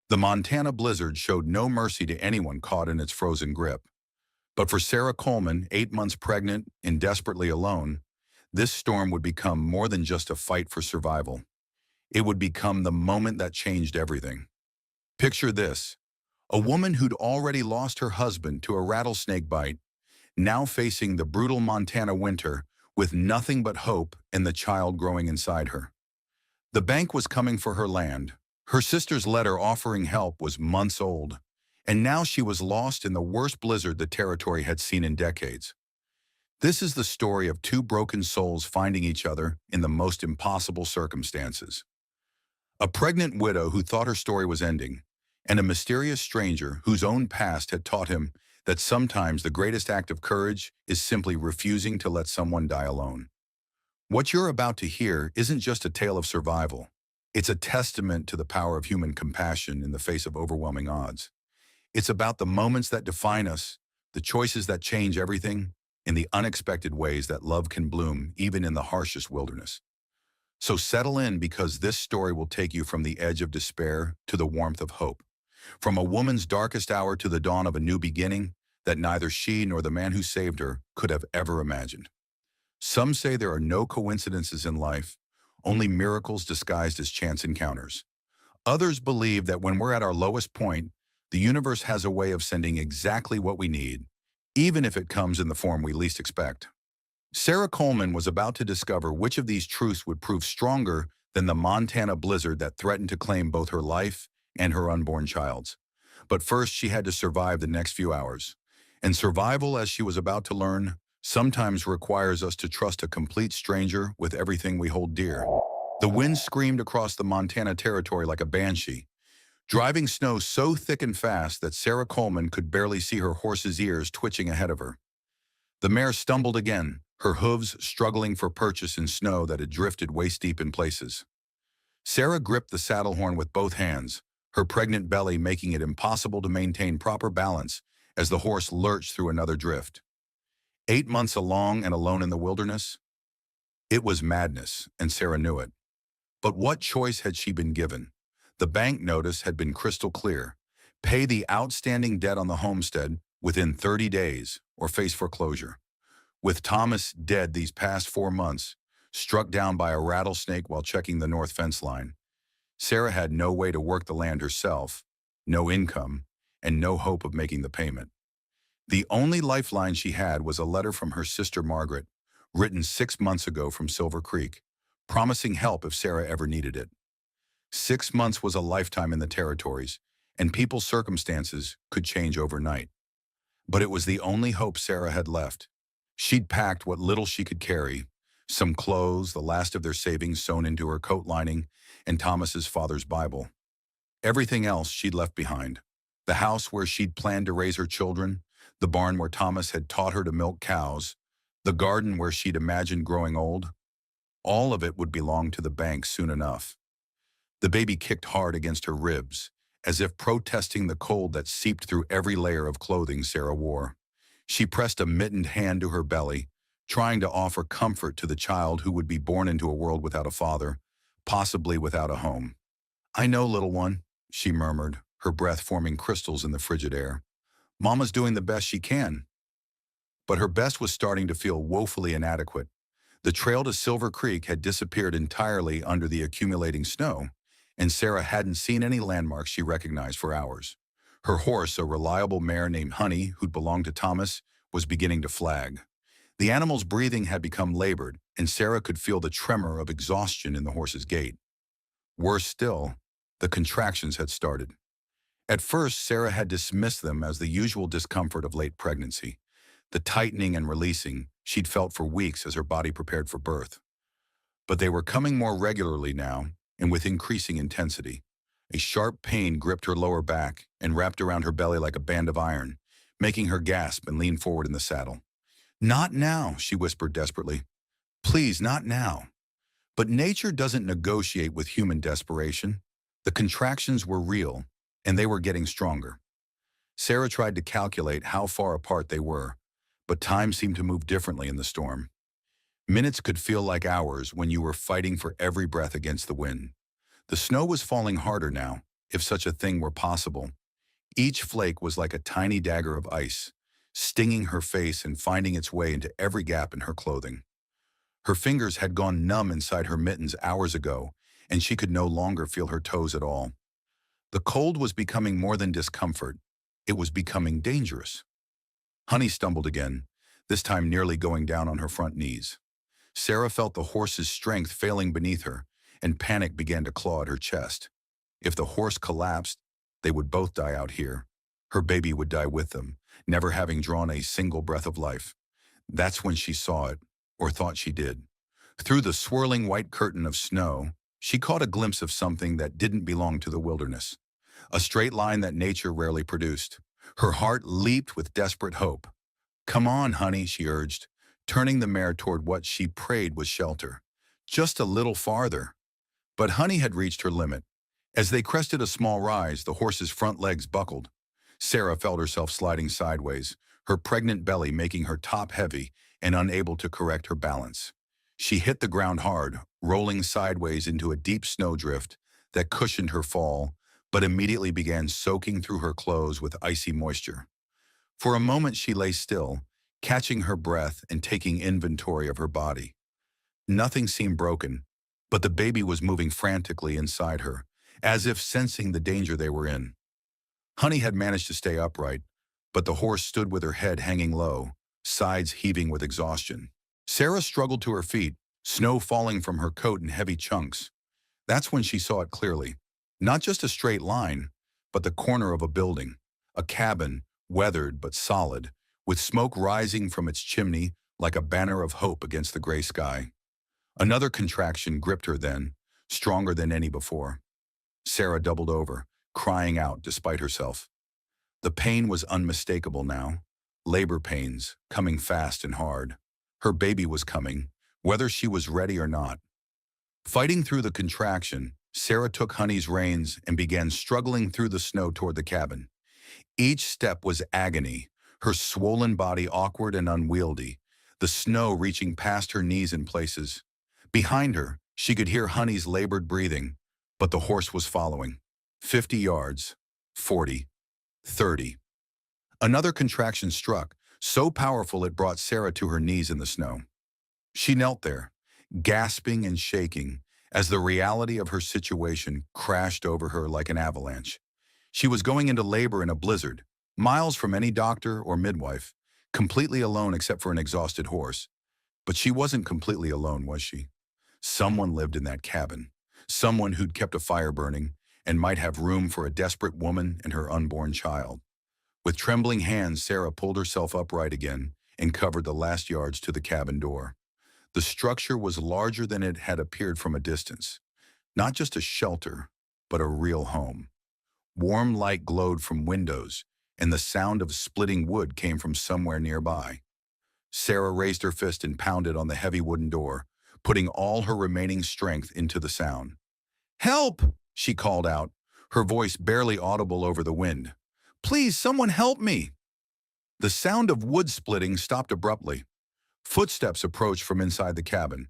The Montana blizzard showed no mercy to anyone caught in its frozen grip. But for Sarah Coleman, 8 months pregnant and desperately alone, this storm would become more than just a fight for survival. It would become the moment that changed everything. Picture this: a woman who'd already lost her husband to a rattlesnake bite, now facing the brutal Montana winter with nothing but hope and the child growing inside her. The bank was coming for her land. Her sister's letter offering help was months old, and now she was lost in the worst blizzard the territory had seen in decades. This is the story of two broken souls finding each other in the most impossible circumstances. A pregnant widow who thought her story was ending, and a mysterious stranger whose own past had taught him that sometimes the greatest act of courage is simply refusing to let someone die alone. What you're about to hear isn't just a tale of survival. It's a testament to the power of human compassion in the face of overwhelming odds. It's about the moments that define us, the choices that change everything, and the unexpected ways that love can bloom even in the harshest wilderness. So settle in, because this story will take you from the edge of despair to the warmth of hope, from a woman's darkest hour to the dawn of a new beginning that neither she nor the man who saved her could have ever imagined. Some say there are no coincidences in life, only miracles disguised as chance encounters. Others believe that when we're at our lowest point, the universe has a way of sending exactly what we need, even if it comes in the form we least expect. Sarah Coleman was about to discover which of these truths would prove stronger than the Montana blizzard that threatened to claim both her life and her unborn child's. But first, she had to survive the next few hours. And survival, as she was about to learn, sometimes requires us to trust a complete stranger with everything we hold dear. The wind screamed across the Montana territory like a banshee, driving snow so thick and fast that Sarah Coleman could barely see her horse's ears twitching ahead of her. The mare stumbled again, her hooves struggling for purchase in snow that had drifted waist-deep in places. Sarah gripped the saddle horn with both hands, her pregnant belly making it impossible to maintain proper balance as the horse lurched through another drift. 8 months along and alone in the wilderness? It was madness, and Sarah knew it. But what choice had she been given? The bank notice had been crystal clear: pay the outstanding debt on the homestead within 30 days or face foreclosure. With Thomas dead these past 4 months, struck down by a rattlesnake while checking the north fence line, Sarah had no way to work the land herself, no income, and no hope of making the payment. The only lifeline she had was a letter from her sister Margaret, written 6 months ago from Silver Creek, promising help if Sarah ever needed it. 6 months was a lifetime in the territories, and people's circumstances could change overnight. But it was the only hope Sarah had left. She'd packed what little she could carry: some clothes, the last of their savings sewn into her coat lining, and Thomas's father's Bible. Everything else she'd left behind: the house where she'd planned to raise her children, the barn where Thomas had taught her to milk cows, the garden where she'd imagined growing old. All of it would belong to the bank soon enough. The baby kicked hard against her ribs, as if protesting the cold that seeped through every layer of clothing Sarah wore. She pressed a mittened hand to her belly, trying to offer comfort to the child who would be born into a world without a father, possibly without a home. "I know, little one," she murmured, her breath forming crystals in the frigid air. "Mama's doing the best she can." But her best was starting to feel woefully inadequate. The trail to Silver Creek had disappeared entirely under the accumulating snow, and Sarah hadn't seen any landmarks she recognized for hours. Her horse, a reliable mare named Honey, who'd belonged to Thomas, was beginning to flag. The animal's breathing had become labored, and Sarah could feel the tremor of exhaustion in the horse's gait. Worse still, the contractions had started. At first, Sarah had dismissed them as the usual discomfort of late pregnancy, the tightening and releasing she'd felt for weeks as her body prepared for birth. But they were coming more regularly now, and with increasing intensity. A sharp pain gripped her lower back and wrapped around her belly like a band of iron, making her gasp and lean forward in the saddle. "Not now," she whispered desperately. "Please, not now." But nature doesn't negotiate with human desperation. The contractions were real, and they were getting stronger. Sarah tried to calculate how far apart they were, but time seemed to move differently in the storm. Minutes could feel like hours when you were fighting for every breath against the wind. The snow was falling harder now, if such a thing were possible. Each flake was like a tiny dagger of ice, stinging her face and finding its way into every gap in her clothing. Her fingers had gone numb inside her mittens hours ago, and she could no longer feel her toes at all. The cold was becoming more than discomfort. It was becoming dangerous. Honey stumbled again, this time nearly going down on her front knees. Sarah felt the horse's strength failing beneath her, and panic began to claw at her chest. If the horse collapsed, they would both die out here. Her baby would die with them, never having drawn a single breath of life. That's when she saw it, or thought she did. Through the swirling white curtain of snow, she caught a glimpse of something that didn't belong to the wilderness. A straight line that nature rarely produced. Her heart leaped with desperate hope. "Come on, honey," she urged, turning the mare toward what she prayed was shelter. "Just a little farther." But Honey had reached her limit. As they crested a small rise, the horse's front legs buckled. Sarah felt herself sliding sideways, her pregnant belly making her top heavy and unable to correct her balance. She hit the ground hard, rolling sideways into a deep snowdrift that cushioned her fall, but immediately began soaking through her clothes with icy moisture. For a moment she lay still, catching her breath and taking inventory of her body. Nothing seemed broken, but the baby was moving frantically inside her, as if sensing the danger they were in. Honey had managed to stay upright, but the horse stood with her head hanging low, sides heaving with exhaustion. Sarah struggled to her feet, snow falling from her coat in heavy chunks. That's when she saw it clearly. Not just a straight line, but the corner of a building, a cabin, weathered but solid, with smoke rising from its chimney like a banner of hope against the gray sky. Another contraction gripped her then, stronger than any before. Sarah doubled over, crying out despite herself. The pain was unmistakable now. Labor pains, coming fast and hard. Her baby was coming, whether she was ready or not. Fighting through the contraction, Sarah took Honey's reins and began struggling through the snow toward the cabin. Each step was agony, her swollen body awkward and unwieldy, the snow reaching past her knees in places. Behind her, she could hear Honey's labored breathing, but the horse was following. 50 yards, 40, 30. Another contraction struck, so powerful it brought Sarah to her knees in the snow. She knelt there, gasping and shaking, as the reality of her situation crashed over her like an avalanche. She was going into labor in a blizzard, miles from any doctor or midwife, completely alone except for an exhausted horse. But she wasn't completely alone, was she? Someone lived in that cabin, someone who'd kept a fire burning and might have room for a desperate woman and her unborn child. With trembling hands, Sarah pulled herself upright again and covered the last yards to the cabin door. The structure was larger than it had appeared from a distance. Not just a shelter, but a real home. Warm light glowed from windows, and the sound of splitting wood came from somewhere nearby. Sarah raised her fist and pounded on the heavy wooden door, putting all her remaining strength into the sound. "Help!" she called out, her voice barely audible over the wind. "Please, someone help me!" The sound of wood splitting stopped abruptly. Footsteps approached from inside the cabin.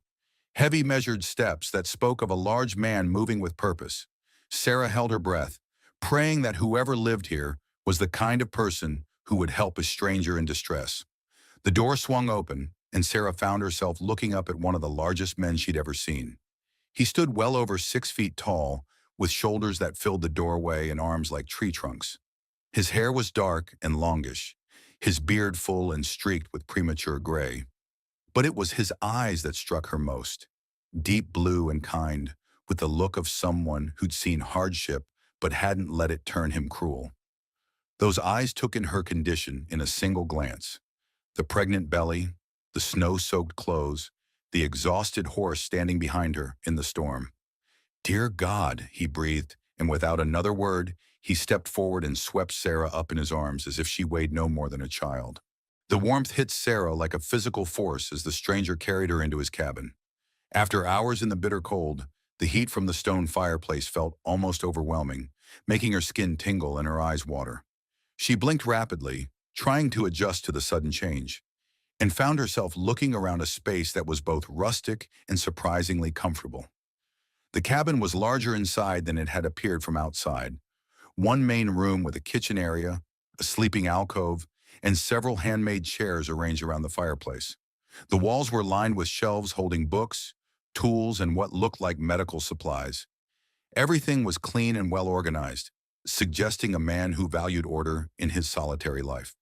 Heavy measured steps that spoke of a large man moving with purpose. Sarah held her breath, praying that whoever lived here was the kind of person who would help a stranger in distress. The door swung open, and Sarah found herself looking up at one of the largest men she'd ever seen. He stood well over 6 feet tall, with shoulders that filled the doorway and arms like tree trunks. His hair was dark and longish, his beard full and streaked with premature gray. But it was his eyes that struck her most. Deep blue and kind, with the look of someone who'd seen hardship but hadn't let it turn him cruel. Those eyes took in her condition in a single glance. The pregnant belly, the snow-soaked clothes, the exhausted horse standing behind her in the storm. "Dear God," he breathed, and without another word, he stepped forward and swept Sarah up in his arms as if she weighed no more than a child. The warmth hit Sarah like a physical force as the stranger carried her into his cabin. After hours in the bitter cold, the heat from the stone fireplace felt almost overwhelming, making her skin tingle and her eyes water. She blinked rapidly, trying to adjust to the sudden change, and found herself looking around a space that was both rustic and surprisingly comfortable. The cabin was larger inside than it had appeared from outside, One main room with a kitchen area, a sleeping alcove, and several handmade chairs arranged around the fireplace. The walls were lined with shelves holding books, tools, and what looked like medical supplies. Everything was clean and well organized, suggesting a man who valued order in his solitary life.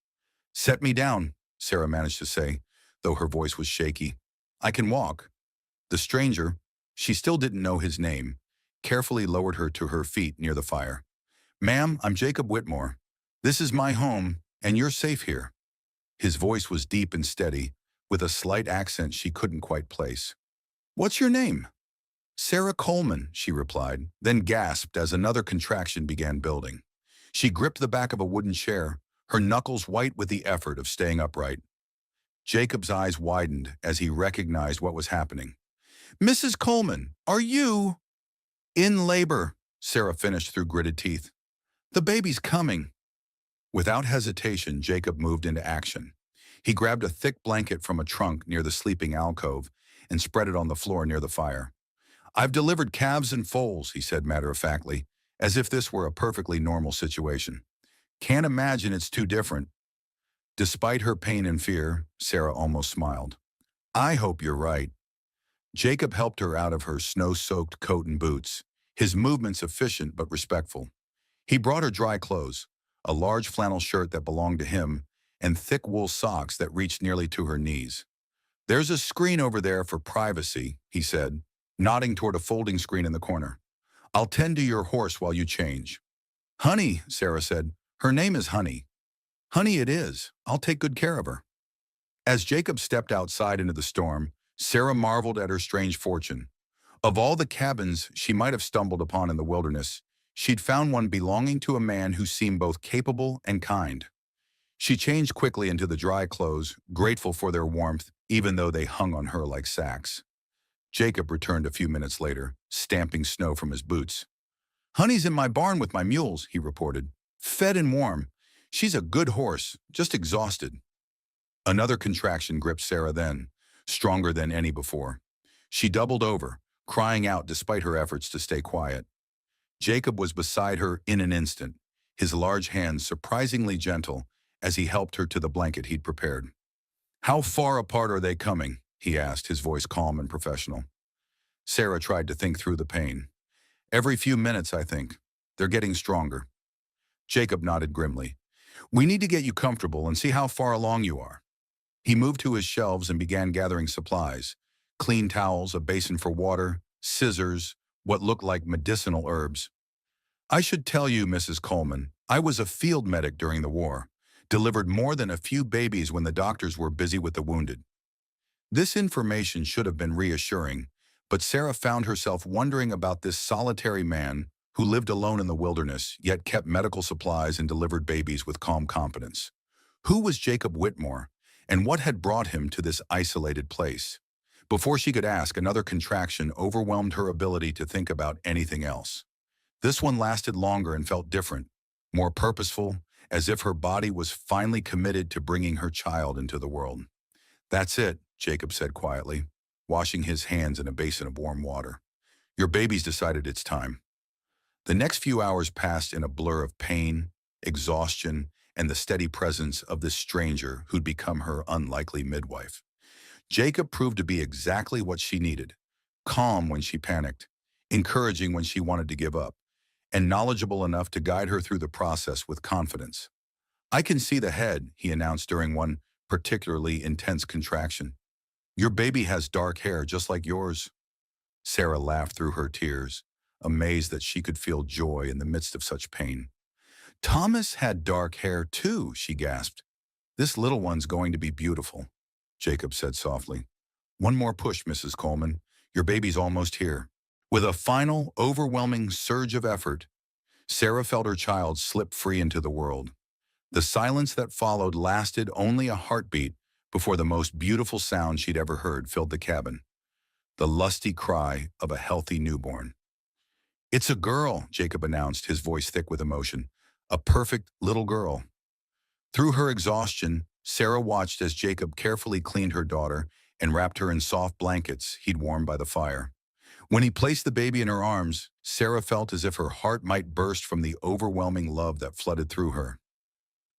"Set me down," Sarah managed to say, though her voice was shaky. "I can walk." The stranger, she still didn't know his name, carefully lowered her to her feet near the fire. "Ma'am, I'm Jacob Whitmore. This is my home, and you're safe here." His voice was deep and steady, with a slight accent she couldn't quite place. "What's your name?" "Sarah Coleman," she replied, then gasped as another contraction began building. She gripped the back of a wooden chair, her knuckles white with the effort of staying upright. Jacob's eyes widened as he recognized what was happening. "Mrs. Coleman, are you—" "In labor," Sarah finished through gritted teeth. "The baby's coming." Without hesitation, Jacob moved into action. He grabbed a thick blanket from a trunk near the sleeping alcove and spread it on the floor near the fire. "I've delivered calves and foals," he said matter-of-factly, as if this were a perfectly normal situation. "Can't imagine it's too different." Despite her pain and fear, Sarah almost smiled. "I hope you're right." Jacob helped her out of her snow-soaked coat and boots, his movements efficient but respectful. He brought her dry clothes, a large flannel shirt that belonged to him, and thick wool socks that reached nearly to her knees. "There's a screen over there for privacy," he said, nodding toward a folding screen in the corner. "I'll tend to your horse while you change." "Honey," Sarah said. "Her name is Honey." "Honey it is. I'll take good care of her." As Jacob stepped outside into the storm, Sarah marveled at her strange fortune. Of all the cabins she might have stumbled upon in the wilderness, she'd found one belonging to a man who seemed both capable and kind. She changed quickly into the dry clothes, grateful for their warmth, even though they hung on her like sacks. Jacob returned a few minutes later, stamping snow from his boots. "Honey's in my barn with my mules," he reported. "Fed and warm. She's a good horse, just exhausted." Another contraction gripped Sarah then, stronger than any before. She doubled over, crying out despite her efforts to stay quiet. Jacob was beside her in an instant, his large hands surprisingly gentle as he helped her to the blanket he'd prepared. "How far apart are they coming?" he asked, his voice calm and professional. Sarah tried to think through the pain. "Every few minutes, I think. They're getting stronger." Jacob nodded grimly. "We need to get you comfortable and see how far along you are." He moved to his shelves and began gathering supplies: clean towels, a basin for water, scissors, what looked like medicinal herbs. "I should tell you, Mrs. Coleman, I was a field medic during the war, delivered more than a few babies when the doctors were busy with the wounded." This information should have been reassuring, but Sarah found herself wondering about this solitary man who lived alone in the wilderness, yet kept medical supplies and delivered babies with calm competence. Who was Jacob Whitmore, and what had brought him to this isolated place? Before she could ask, another contraction overwhelmed her ability to think about anything else. This one lasted longer and felt different, more purposeful, as if her body was finally committed to bringing her child into the world. "That's it," Jacob said quietly, washing his hands in a basin of warm water. "Your baby's decided it's time." The next few hours passed in a blur of pain, exhaustion, and the steady presence of this stranger who'd become her unlikely midwife. Jacob proved to be exactly what she needed: calm when she panicked, encouraging when she wanted to give up, and knowledgeable enough to guide her through the process with confidence. "I can see the head," he announced during one particularly intense contraction. "Your baby has dark hair just like yours." Sarah laughed through her tears, amazed that she could feel joy in the midst of such pain. "Thomas had dark hair too," she gasped. "This little one's going to be beautiful," Jacob said softly. "One more push, Mrs. Coleman. Your baby's almost here." With a final, overwhelming surge of effort, Sarah felt her child slip free into the world. The silence that followed lasted only a heartbeat before the most beautiful sound she'd ever heard filled the cabin: the lusty cry of a healthy newborn. "It's a girl," Jacob announced, his voice thick with emotion. "A perfect little girl." Through her exhaustion, Sarah watched as Jacob carefully cleaned her daughter and wrapped her in soft blankets he'd warmed by the fire. When he placed the baby in her arms, Sarah felt as if her heart might burst from the overwhelming love that flooded through her.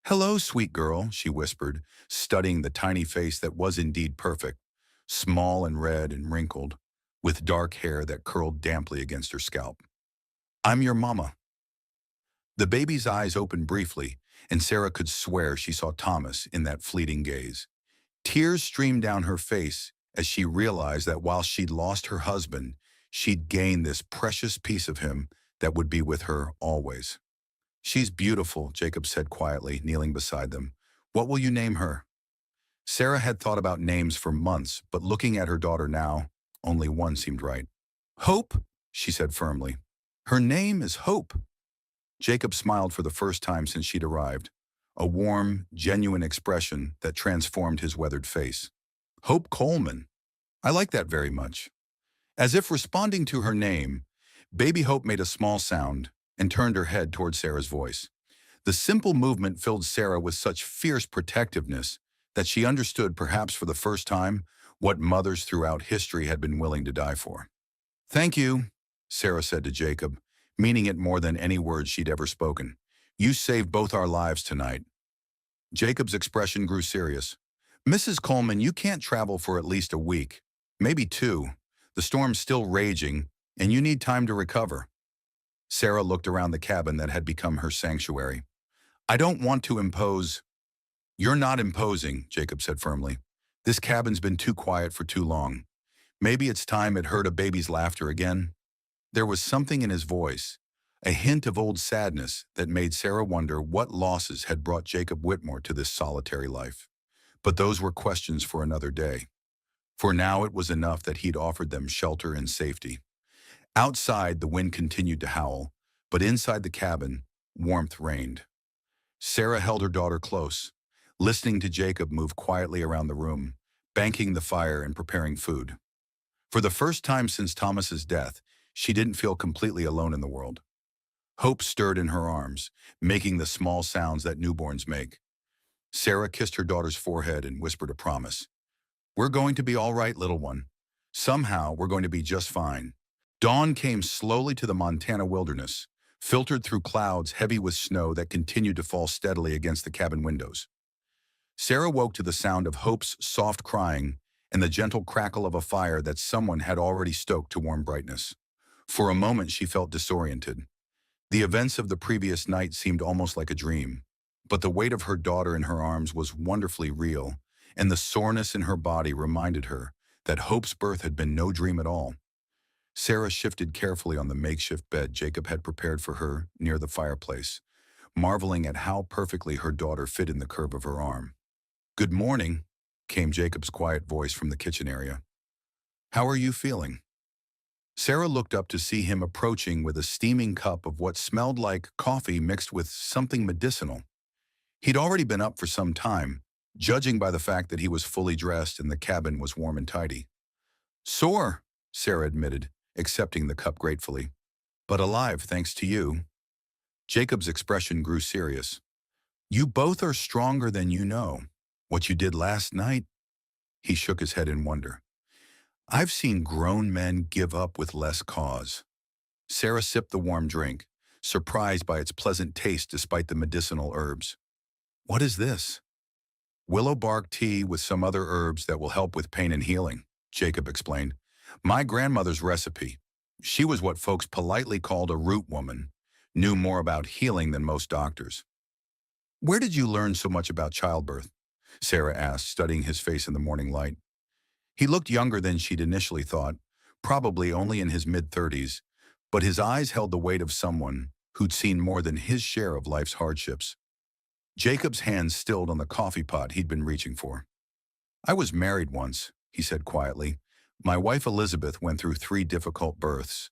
"Hello, sweet girl," she whispered, studying the tiny face that was indeed perfect, small and red and wrinkled, with dark hair that curled damply against her scalp. "I'm your mama." The baby's eyes opened briefly, and Sarah could swear she saw Thomas in that fleeting gaze. Tears streamed down her face as she realized that while she'd lost her husband, she'd gained this precious piece of him that would be with her always. "She's beautiful," Jacob said quietly, kneeling beside them. "What will you name her?" Sarah had thought about names for months, but looking at her daughter now, only one seemed right. "Hope," she said firmly. "Her name is Hope." Jacob smiled for the first time since she'd arrived, a warm, genuine expression that transformed his weathered face. "Hope Coleman. I like that very much." As if responding to her name, baby Hope made a small sound and turned her head toward Sarah's voice. The simple movement filled Sarah with such fierce protectiveness that she understood, perhaps for the first time, what mothers throughout history had been willing to die for. "Thank you," Sarah said to Jacob, meaning it more than any words she'd ever spoken. "You saved both our lives tonight." Jacob's expression grew serious. "Mrs. Coleman, you can't travel for at least a week, maybe two. The storm's still raging, and you need time to recover." Sarah looked around the cabin that had become her sanctuary. "I don't want to impose." "You're not imposing," Jacob said firmly. "This cabin's been too quiet for too long. Maybe it's time it heard a baby's laughter again." There was something in his voice, a hint of old sadness that made Sarah wonder what losses had brought Jacob Whitmore to this solitary life. But those were questions for another day. For now it was enough that he'd offered them shelter and safety. Outside, the wind continued to howl, but inside the cabin, warmth reigned. Sarah held her daughter close, listening to Jacob move quietly around the room, banking the fire and preparing food. For the first time since Thomas's death, she didn't feel completely alone in the world. Hope stirred in her arms, making the small sounds that newborns make. Sarah kissed her daughter's forehead and whispered a promise. "We're going to be all right, little one. Somehow, we're going to be just fine." Dawn came slowly to the Montana wilderness, filtered through clouds heavy with snow that continued to fall steadily against the cabin windows. Sarah woke to the sound of Hope's soft crying and the gentle crackle of a fire that someone had already stoked to warm brightness. For a moment, she felt disoriented. The events of the previous night seemed almost like a dream, but the weight of her daughter in her arms was wonderfully real, and the soreness in her body reminded her that Hope's birth had been no dream at all. Sarah shifted carefully on the makeshift bed Jacob had prepared for her near the fireplace, marveling at how perfectly her daughter fit in the curve of her arm. "Good morning," came Jacob's quiet voice from the kitchen area. "How are you feeling?" Sarah looked up to see him approaching with a steaming cup of what smelled like coffee mixed with something medicinal. He'd already been up for some time, judging by the fact that he was fully dressed and the cabin was warm and tidy. "Sore," Sarah admitted, accepting the cup gratefully. "But alive, thanks to you." Jacob's expression grew serious. "You both are stronger than you know. What you did last night?" He shook his head in wonder. "I've seen grown men give up with less cause." Sarah sipped the warm drink, surprised by its pleasant taste despite the medicinal herbs. "What is this?" "Willow bark tea with some other herbs that will help with pain and healing," Jacob explained. "My grandmother's recipe. She was what folks politely called a root woman, knew more about healing than most doctors." "Where did you learn so much about childbirth?" Sarah asked, studying his face in the morning light. He looked younger than she'd initially thought, probably only in his mid-30s, but his eyes held the weight of someone who'd seen more than his share of life's hardships. Jacob's hands stilled on the coffee pot he'd been reaching for. "I was married once," he said quietly. "My wife Elizabeth went through 3 difficult births.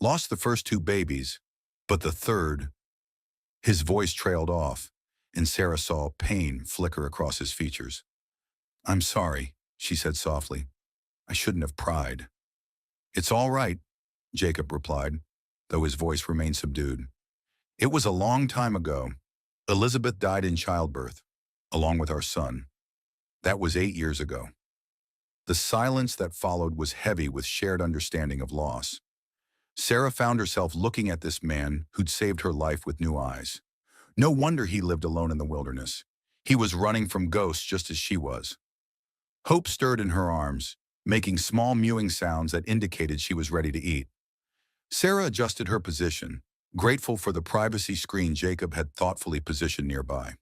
Lost the first 2 babies, but the third—" His voice trailed off, and Sarah saw pain flicker across his features. "I'm sorry," she said softly. "I shouldn't have pried." "It's all right," Jacob replied, though his voice remained subdued. "It was a long time ago. Elizabeth died in childbirth, along with our son. That was 8 years ago." The silence that followed was heavy with shared understanding of loss. Sarah found herself looking at this man who'd saved her life with new eyes. No wonder he lived alone in the wilderness. He was running from ghosts just as she was. Hope stirred in her arms, making small mewing sounds that indicated she was ready to eat. Sarah adjusted her position, grateful for the privacy screen Jacob had thoughtfully positioned nearby.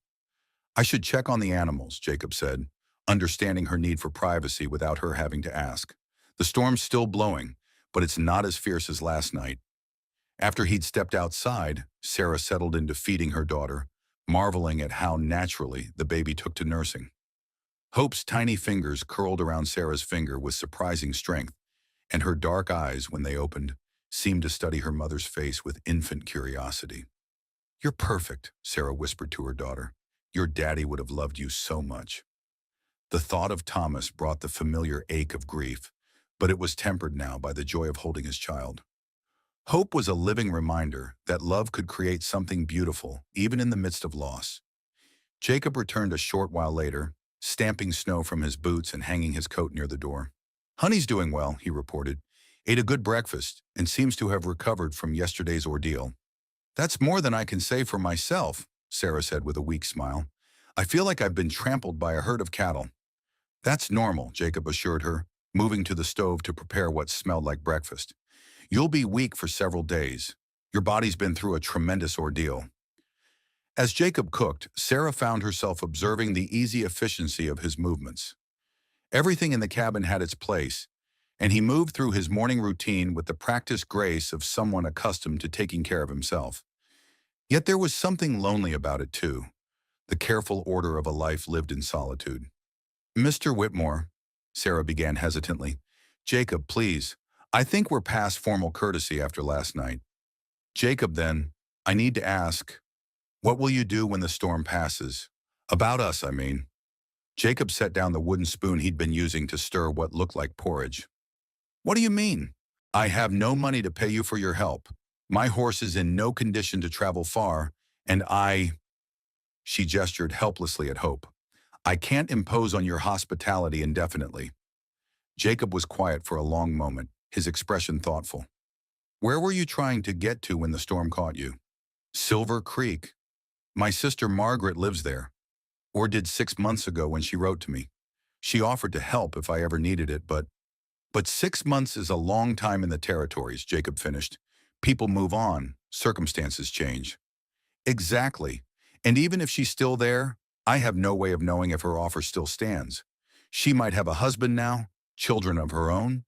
I should check on the animals, Jacob said, understanding her need for privacy without her having to ask. The storm's still blowing, but it's not as fierce as last night. After he'd stepped outside, Sarah settled into feeding her daughter, marveling at how naturally the baby took to nursing. Hope's tiny fingers curled around Sarah's finger with surprising strength, and her dark eyes, when they opened, seemed to study her mother's face with infant curiosity. "You're perfect," Sarah whispered to her daughter. "Your daddy would have loved you so much." The thought of Thomas brought the familiar ache of grief, but it was tempered now by the joy of holding his child. Hope was a living reminder that love could create something beautiful, even in the midst of loss. Jacob returned a short while later, stamping snow from his boots and hanging his coat near the door. "Honey's doing well," he reported. "Ate a good breakfast and seems to have recovered from yesterday's ordeal." "That's more than I can say for myself," Sarah said with a weak smile. "I feel like I've been trampled by a herd of cattle." "That's normal," Jacob assured her, moving to the stove to prepare what smelled like breakfast. "You'll be weak for several days. Your body's been through a tremendous ordeal." As Jacob cooked, Sarah found herself observing the easy efficiency of his movements. Everything in the cabin had its place, and he moved through his morning routine with the practiced grace of someone accustomed to taking care of himself. Yet there was something lonely about it too, the careful order of a life lived in solitude. "Mr. Whitmore," Sarah began hesitantly. "Jacob, please. I think we're past formal courtesy after last night." "Jacob, then, I need to ask, what will you do when the storm passes? About us, I mean." Jacob set down the wooden spoon he'd been using to stir what looked like porridge. "What do you mean?" "I have no money to pay you for your help. My horse is in no condition to travel far, and she gestured helplessly at Hope. "I can't impose on your hospitality indefinitely." Jacob was quiet for a long moment, his expression thoughtful. "Where were you trying to get to when the storm caught you?" "Silver Creek. My sister Margaret lives there, or did 6 months ago when she wrote to me. She offered to help if I ever needed it, but 6 months is a long time in the territories," Jacob finished. "People move on, circumstances change." "Exactly. And even if she's still there, I have no way of knowing if her offer still stands. She might have a husband now, children of her own.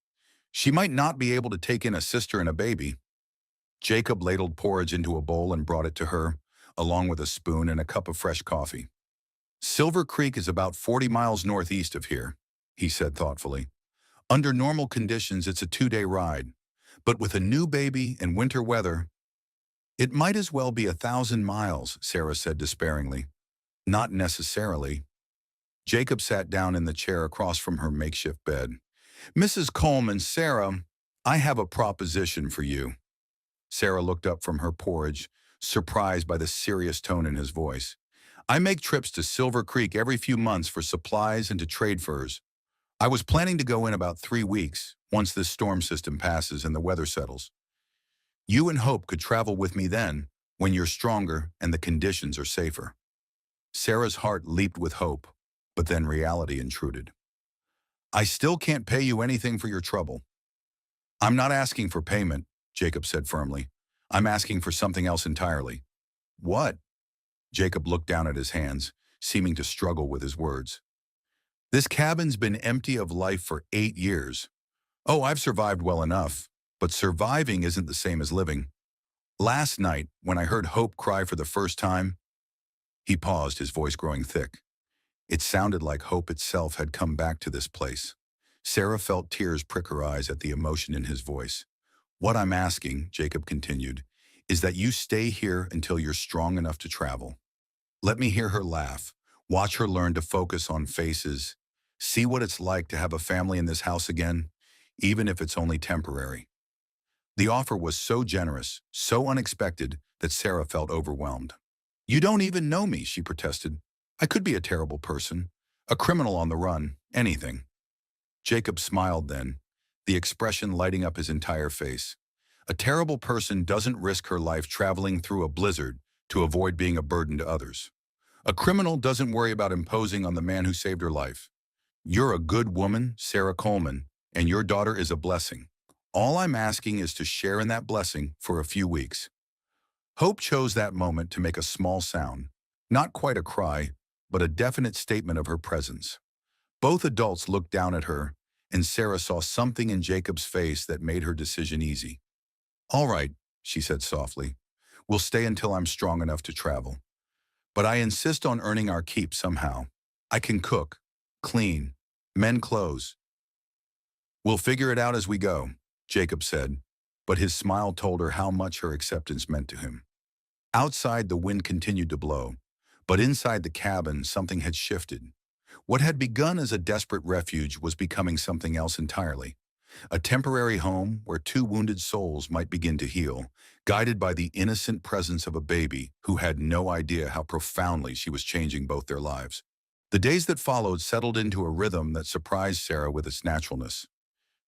She might not be able to take in a sister and a baby." Jacob ladled porridge into a bowl and brought it to her, along with a spoon and a cup of fresh coffee. "Silver Creek is about 40 miles northeast of here," he said thoughtfully. "Under normal conditions, it's a 2-day ride. But with a new baby and winter weather, it might as well be 1,000 miles, Sarah said despairingly. "Not necessarily." Jacob sat down in the chair across from her makeshift bed. "Mrs. Coleman, Sarah, I have a proposition for you." Sarah looked up from her porridge, surprised by the serious tone in his voice. "I make trips to Silver Creek every few months for supplies and to trade furs. I was planning to go in about 3 weeks, once this storm system passes and the weather settles. You and Hope could travel with me then, when you're stronger and the conditions are safer." Sarah's heart leaped with hope, but then reality intruded. "I still can't pay you anything for your trouble." "I'm not asking for payment," Jacob said firmly. "I'm asking for something else entirely." "What?" Jacob looked down at his hands, seeming to struggle with his words. "This cabin's been empty of life for 8 years. Oh, I've survived well enough, but surviving isn't the same as living. Last night, when I heard Hope cry for the first time—" He paused, his voice growing thick. It sounded like hope itself had come back to this place. Sarah felt tears prick her eyes at the emotion in his voice. "What I'm asking," Jacob continued, "is that you stay here until you're strong enough to travel. Let me hear her laugh, watch her learn to focus on faces, see what it's like to have a family in this house again, even if it's only temporary." The offer was so generous, so unexpected, that Sarah felt overwhelmed. "You don't even know me," she protested. "I could be a terrible person, a criminal on the run, anything." Jacob smiled then, the expression lighting up his entire face. A terrible person doesn't risk her life traveling through a blizzard to avoid being a burden to others. A criminal doesn't worry about imposing on the man who saved her life. You're a good woman, Sarah Coleman, and your daughter is a blessing. All I'm asking is to share in that blessing for a few weeks. Hope chose that moment to make a small sound, not quite a cry, but a definite statement of her presence. Both adults looked down at her, and Sarah saw something in Jacob's face that made her decision easy. "All right," she said softly. "We'll stay until I'm strong enough to travel. But I insist on earning our keep somehow. I can cook, clean, mend clothes. We'll figure it out as we go," Jacob said, but his smile told her how much her acceptance meant to him. Outside, the wind continued to blow, but inside the cabin, something had shifted. What had begun as a desperate refuge was becoming something else entirely. A temporary home where two wounded souls might begin to heal, guided by the innocent presence of a baby who had no idea how profoundly she was changing both their lives. The days that followed settled into a rhythm that surprised Sarah with its naturalness.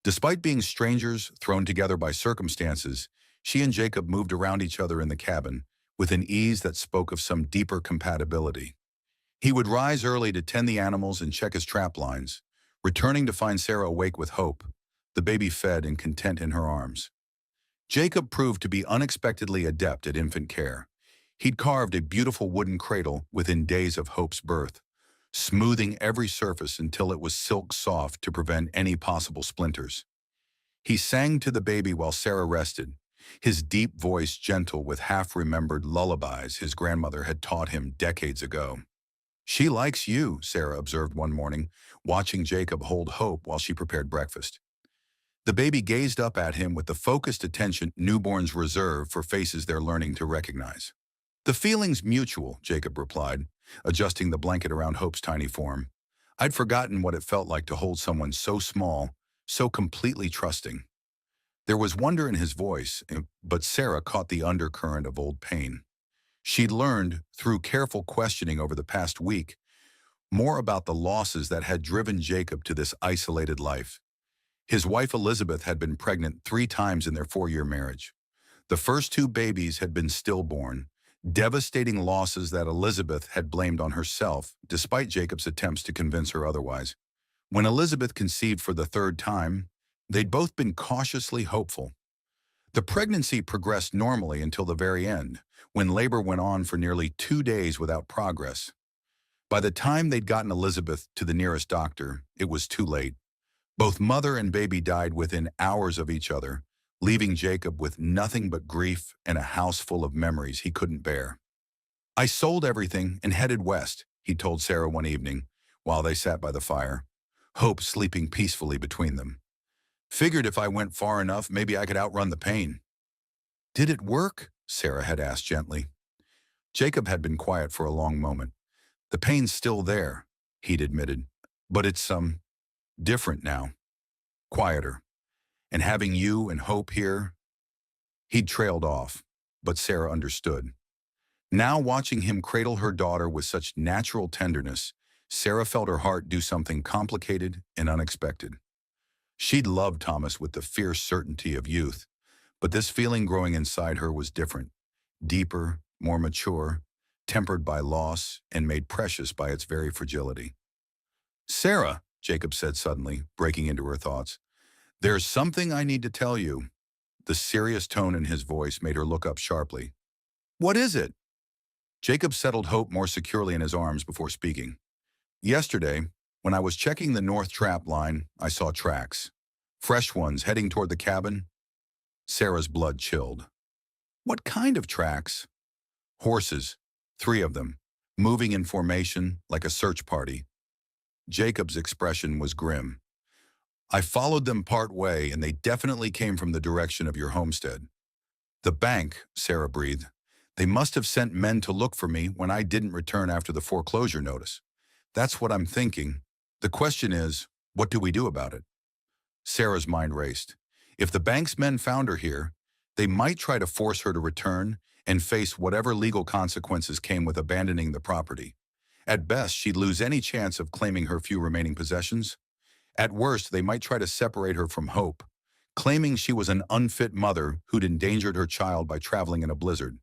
Despite being strangers thrown together by circumstances, she and Jacob moved around each other in the cabin with an ease that spoke of some deeper compatibility. He would rise early to tend the animals and check his trap lines, returning to find Sarah awake with hope, the baby fed and content in her arms. Jacob proved to be unexpectedly adept at infant care. He'd carved a beautiful wooden cradle within days of Hope's birth, smoothing every surface until it was silk soft to prevent any possible splinters. He sang to the baby while Sarah rested, his deep voice gentle with half-remembered lullabies his grandmother had taught him decades ago. "She likes you," Sarah observed one morning, watching Jacob hold Hope while she prepared breakfast. The baby gazed up at him with the focused attention newborns reserve for faces they're learning to recognize. "The feeling's mutual," Jacob replied, adjusting the blanket around Hope's tiny form. "I'd forgotten what it felt like to hold someone so small, so completely trusting." There was wonder in his voice, but Sarah caught the undercurrent of old pain. She'd learned, through careful questioning over the past week, more about the losses that had driven Jacob to this isolated life. His wife Elizabeth had been pregnant 3 times in their 4-year marriage. The first 2 babies had been stillborn, devastating losses that Elizabeth had blamed on herself, despite Jacob's attempts to convince her otherwise. When Elizabeth conceived for the 3rd time, they'd both been cautiously hopeful. The pregnancy progressed normally until the very end, when labor went on for nearly 2 days without progress. By the time they'd gotten Elizabeth to the nearest doctor, it was too late. Both mother and baby died within hours of each other, leaving Jacob with nothing but grief and a house full of memories he couldn't bear. "I sold everything and headed west," he told Sarah one evening, while they sat by the fire, Hope sleeping peacefully between them. "Figured if I went far enough, maybe I could outrun the pain." "Did it work?" Sarah had asked gently. Jacob had been quiet for a long moment. "The pain's still there," he'd admitted, "but it's different now, quieter. And having you and Hope here—" He'd trailed off, but Sarah understood. Now watching him cradle her daughter with such natural tenderness, Sarah felt her heart do something complicated and unexpected. She'd loved Thomas with the fierce certainty of youth, but this feeling growing inside her was different, deeper, more mature, tempered by loss and made precious by its very fragility. "Sarah," Jacob said suddenly, breaking into her thoughts, "there's something I need to tell you." The serious tone in his voice made her look up sharply. "What is it?" Jacob settled Hope more securely in his arms before speaking. "Yesterday, when I was checking the north trap line, I saw tracks. Fresh ones heading toward the cabin." Sarah's blood chilled. "What kind of tracks?" "Horses, 3 of them, moving in formation like a search party." Jacob's expression was grim. "I followed them part way, and they definitely came from the direction of your homestead." "The bank," Sarah breathed. "They must have sent men to look for me when I didn't return after the foreclosure notice. That's what I'm thinking. The question is, what do we do about it?" Sarah's mind raced. If the bank's men found her here, they might try to force her to return and face whatever legal consequences came with abandoning the property. At best, she'd lose any chance of claiming her few remaining possessions. At worst, they might try to separate her from Hope, claiming she was an unfit mother who'd endangered her child by traveling in a blizzard.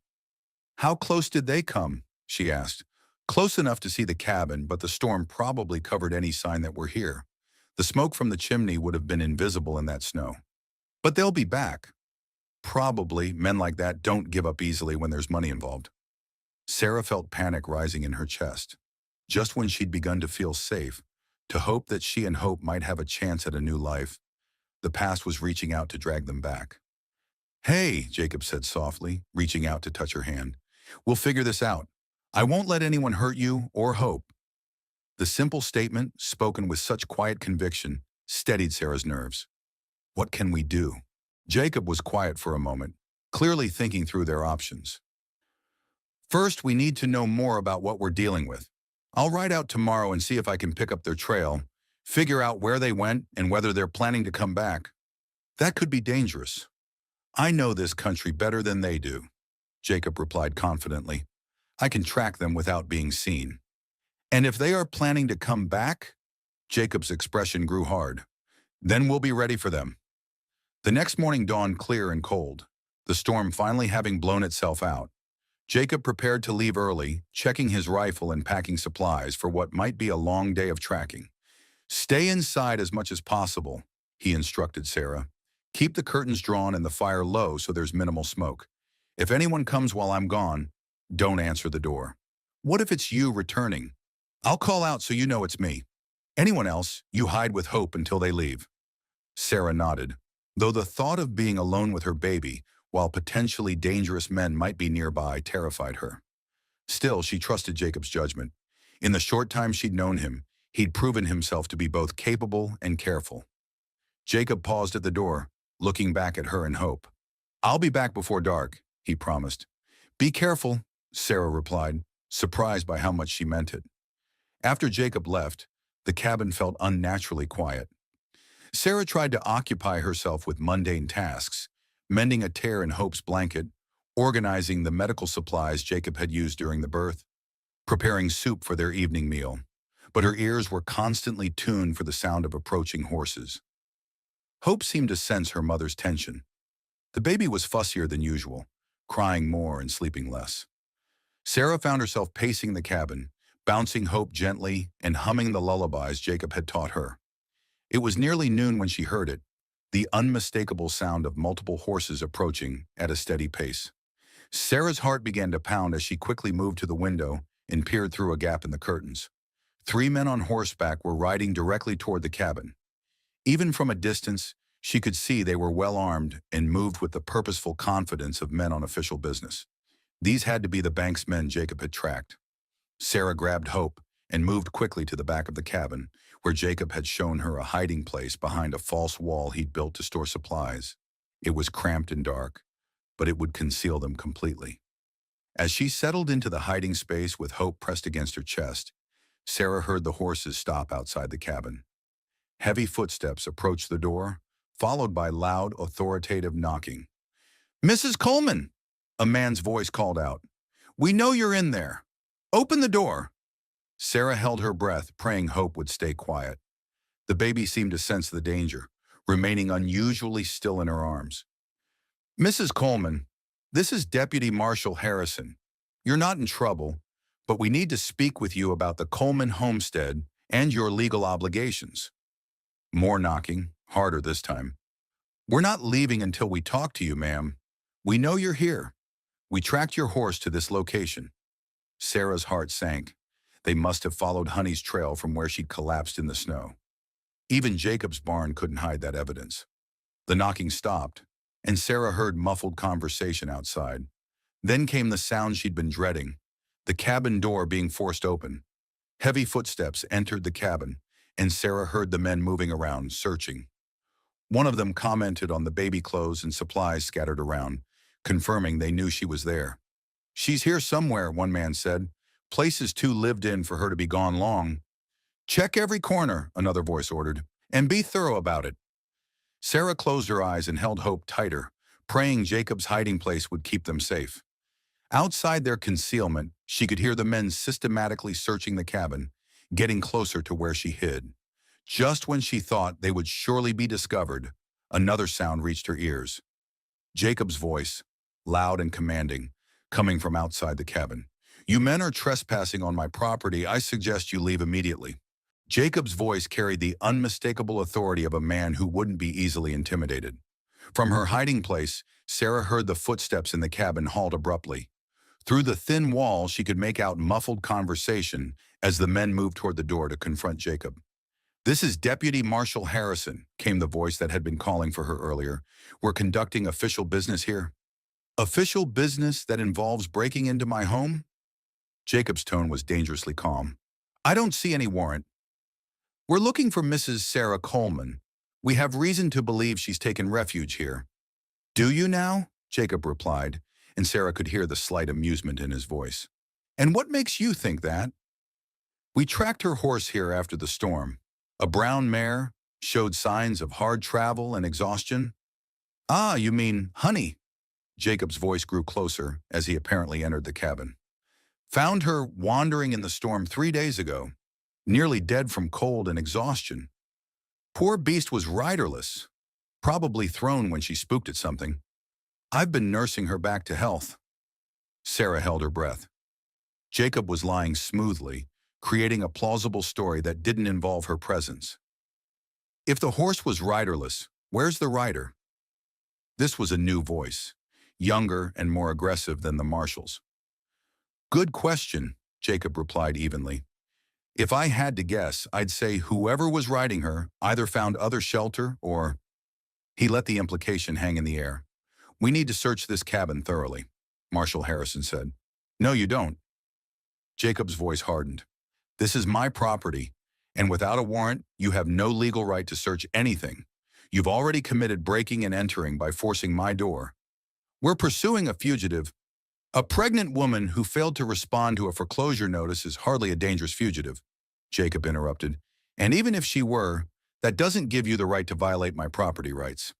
"How close did they come?" she asked. "Close enough to see the cabin, but the storm probably covered any sign that we're here. The smoke from the chimney would have been invisible in that snow. But they'll be back." "Probably. Men like that don't give up easily when there's money involved." Sarah felt panic rising in her chest. Just when she'd begun to feel safe, to hope that she and Hope might have a chance at a new life, the past was reaching out to drag them back. "Hey," Jacob said softly, reaching out to touch her hand. "We'll figure this out. I won't let anyone hurt you or Hope." The simple statement, spoken with such quiet conviction, steadied Sarah's nerves. "What can we do?" Jacob was quiet for a moment, clearly thinking through their options. "First, we need to know more about what we're dealing with. I'll ride out tomorrow and see if I can pick up their trail, figure out where they went and whether they're planning to come back. That could be dangerous." "I know this country better than they do," Jacob replied confidently. "I can track them without being seen." "And if they are planning to come back?" Jacob's expression grew hard. "Then we'll be ready for them." The next morning dawned clear and cold, the storm finally having blown itself out. Jacob prepared to leave early, checking his rifle and packing supplies for what might be a long day of tracking. "Stay inside as much as possible," he instructed Sarah. "Keep the curtains drawn and the fire low so there's minimal smoke. If anyone comes while I'm gone, don't answer the door." "What if it's you returning?" "I'll call out so you know it's me. Anyone else, you hide with Hope until they leave." Sarah nodded, though the thought of being alone with her baby, while potentially dangerous men might be nearby, terrified her. Still, she trusted Jacob's judgment. In the short time she'd known him, he'd proven himself to be both capable and careful. Jacob paused at the door, looking back at her in Hope. "I'll be back before dark," he promised. "Be careful," Sarah replied, surprised by how much she meant it. After Jacob left, the cabin felt unnaturally quiet. Sarah tried to occupy herself with mundane tasks, mending a tear in Hope's blanket, organizing the medical supplies Jacob had used during the birth, preparing soup for their evening meal. But her ears were constantly tuned for the sound of approaching horses. Hope seemed to sense her mother's tension. The baby was fussier than usual, crying more and sleeping less. Sarah found herself pacing the cabin, bouncing Hope gently and humming the lullabies Jacob had taught her. It was nearly noon when she heard it, the unmistakable sound of multiple horses approaching at a steady pace. Sarah's heart began to pound as she quickly moved to the window and peered through a gap in the curtains. 3 men on horseback were riding directly toward the cabin. Even from a distance, she could see they were well armed and moved with the purposeful confidence of men on official business. These had to be the bank's men Jacob had tracked. Sarah grabbed Hope and moved quickly to the back of the cabin, where Jacob had shown her a hiding place behind a false wall he'd built to store supplies. It was cramped and dark, but it would conceal them completely. As she settled into the hiding space with Hope pressed against her chest, Sarah heard the horses stop outside the cabin. Heavy footsteps approached the door, followed by loud, authoritative knocking. "Mrs. Coleman!" a man's voice called out. "We know you're in there. Open the door." Sarah held her breath, praying Hope would stay quiet. The baby seemed to sense the danger, remaining unusually still in her arms. "Mrs. Coleman, this is Deputy Marshal Harrison. You're not in trouble, but we need to speak with you about the Coleman homestead and your legal obligations." More knocking, harder this time. "We're not leaving until we talk to you, ma'am. We know you're here. We tracked your horse to this location." Sarah's heart sank. They must have followed Honey's trail from where she'd collapsed in the snow. Even Jacob's barn couldn't hide that evidence. The knocking stopped, and Sarah heard muffled conversation outside. Then came the sound she'd been dreading, the cabin door being forced open. Heavy footsteps entered the cabin, and Sarah heard the men moving around, searching. One of them commented on the baby clothes and supplies scattered around, confirming they knew she was there. "She's here somewhere," one man said. "Place is too lived in for her to be gone long." "Check every corner," another voice ordered, "and be thorough about it." Sarah closed her eyes and held Hope tighter, praying Jacob's hiding place would keep them safe. Outside their concealment, she could hear the men systematically searching the cabin, getting closer to where she hid. Just when she thought they would surely be discovered, another sound reached her ears. Jacob's voice, loud and commanding, coming from outside the cabin. "You men are trespassing on my property. I suggest you leave immediately." Jacob's voice carried the unmistakable authority of a man who wouldn't be easily intimidated. From her hiding place, Sarah heard the footsteps in the cabin halt abruptly. Through the thin wall, she could make out muffled conversation as the men moved toward the door to confront Jacob. "This is Deputy Marshal Harrison," came the voice that had been calling for her earlier. "We're conducting official business here." "Official business that involves breaking into my home?" Jacob's tone was dangerously calm. "I don't see any warrant. We're looking for Mrs. Sarah Coleman. We have reason to believe she's taken refuge here." "Do you now?" Jacob replied, and Sarah could hear the slight amusement in his voice. "And what makes you think that?" "We tracked her horse here after the storm. A brown mare, showed signs of hard travel and exhaustion." "Ah, you mean Honey?" Jacob's voice grew closer as he apparently entered the cabin. "Found her wandering in the storm 3 days ago, nearly dead from cold and exhaustion. Poor beast was riderless, probably thrown when she spooked at something. I've been nursing her back to health." Sarah held her breath. Jacob was lying smoothly, creating a plausible story that didn't involve her presence. "If the horse was riderless, where's the rider?" This was a new voice, younger and more aggressive than the marshal's. "Good question," Jacob replied evenly. "If I had to guess, I'd say whoever was riding her either found other shelter or—" He let the implication hang in the air. "We need to search this cabin thoroughly," Marshal Harrison said. "No, you don't." Jacob's voice hardened. "This is my property, and without a warrant, you have no legal right to search anything. You've already committed breaking and entering by forcing my door. We're pursuing a fugitive. A pregnant woman who failed to respond to a foreclosure notice is hardly a dangerous fugitive," Jacob interrupted. "And even if she were, that doesn't give you the right to violate my property rights."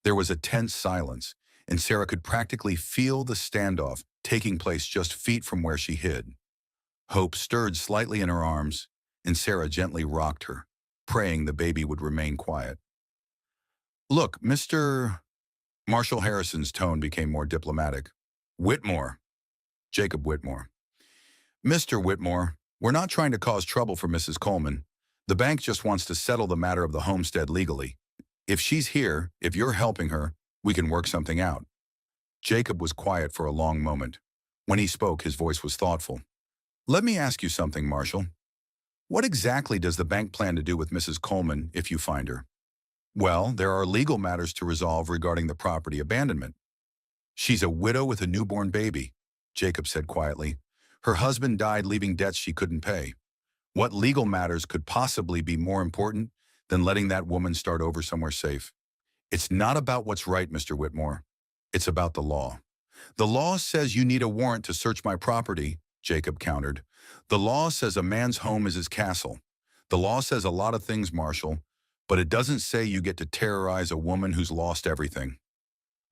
There was a tense silence, and Sarah could practically feel the standoff taking place just feet from where she hid. Hope stirred slightly in her arms, and Sarah gently rocked her, praying the baby would remain quiet. "Look, Mr. Marshal Harrison's tone became more diplomatic. "Whitmore." Jacob Whitmore. "Mr. Whitmore, we're not trying to cause trouble for Mrs. Coleman. The bank just wants to settle the matter of the homestead legally. If she's here, if you're helping her, we can work something out." Jacob was quiet for a long moment. When he spoke, his voice was thoughtful. "Let me ask you something, Marshal. What exactly does the bank plan to do with Mrs. Coleman if you find her?" "Well, there are legal matters to resolve regarding the property abandonment." "She's a widow with a newborn baby," Jacob said quietly. "Her husband died leaving debts she couldn't pay. What legal matters could possibly be more important than letting that woman start over somewhere safe?" "It's not about what's right, Mr. Whitmore. It's about the law." "The law says you need a warrant to search my property," Jacob countered. "The law says a man's home is his castle. The law says a lot of things, Marshal, but it doesn't say you get to terrorize a woman who's lost everything."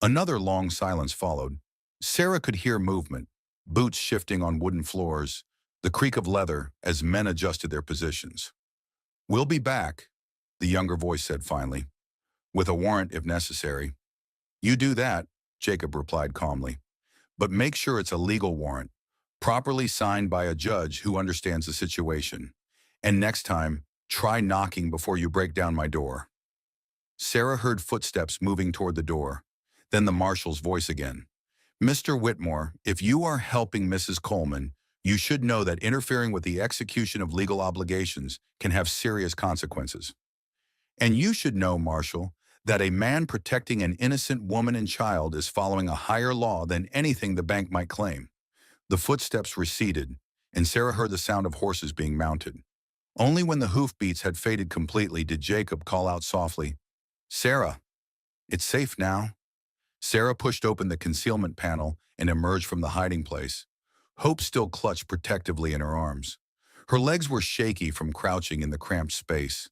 Another long silence followed. Sarah could hear movement, boots shifting on wooden floors, the creak of leather as men adjusted their positions. "We'll be back," the younger voice said finally, "with a warrant if necessary." "You do that," Jacob replied calmly. "But make sure it's a legal warrant, properly signed by a judge who understands the situation. And next time, try knocking before you break down my door." Sarah heard footsteps moving toward the door, then the marshal's voice again. "Mr. Whitmore, if you are helping Mrs. Coleman, you should know that interfering with the execution of legal obligations can have serious consequences. And you should know, Marshal, that a man protecting an innocent woman and child is following a higher law than anything the bank might claim." The footsteps receded, and Sarah heard the sound of horses being mounted. Only when the hoofbeats had faded completely did Jacob call out softly, "Sarah, it's safe now." Sarah pushed open the concealment panel and emerged from the hiding place. Hope still clutched protectively in her arms. Her legs were shaky from crouching in the cramped space,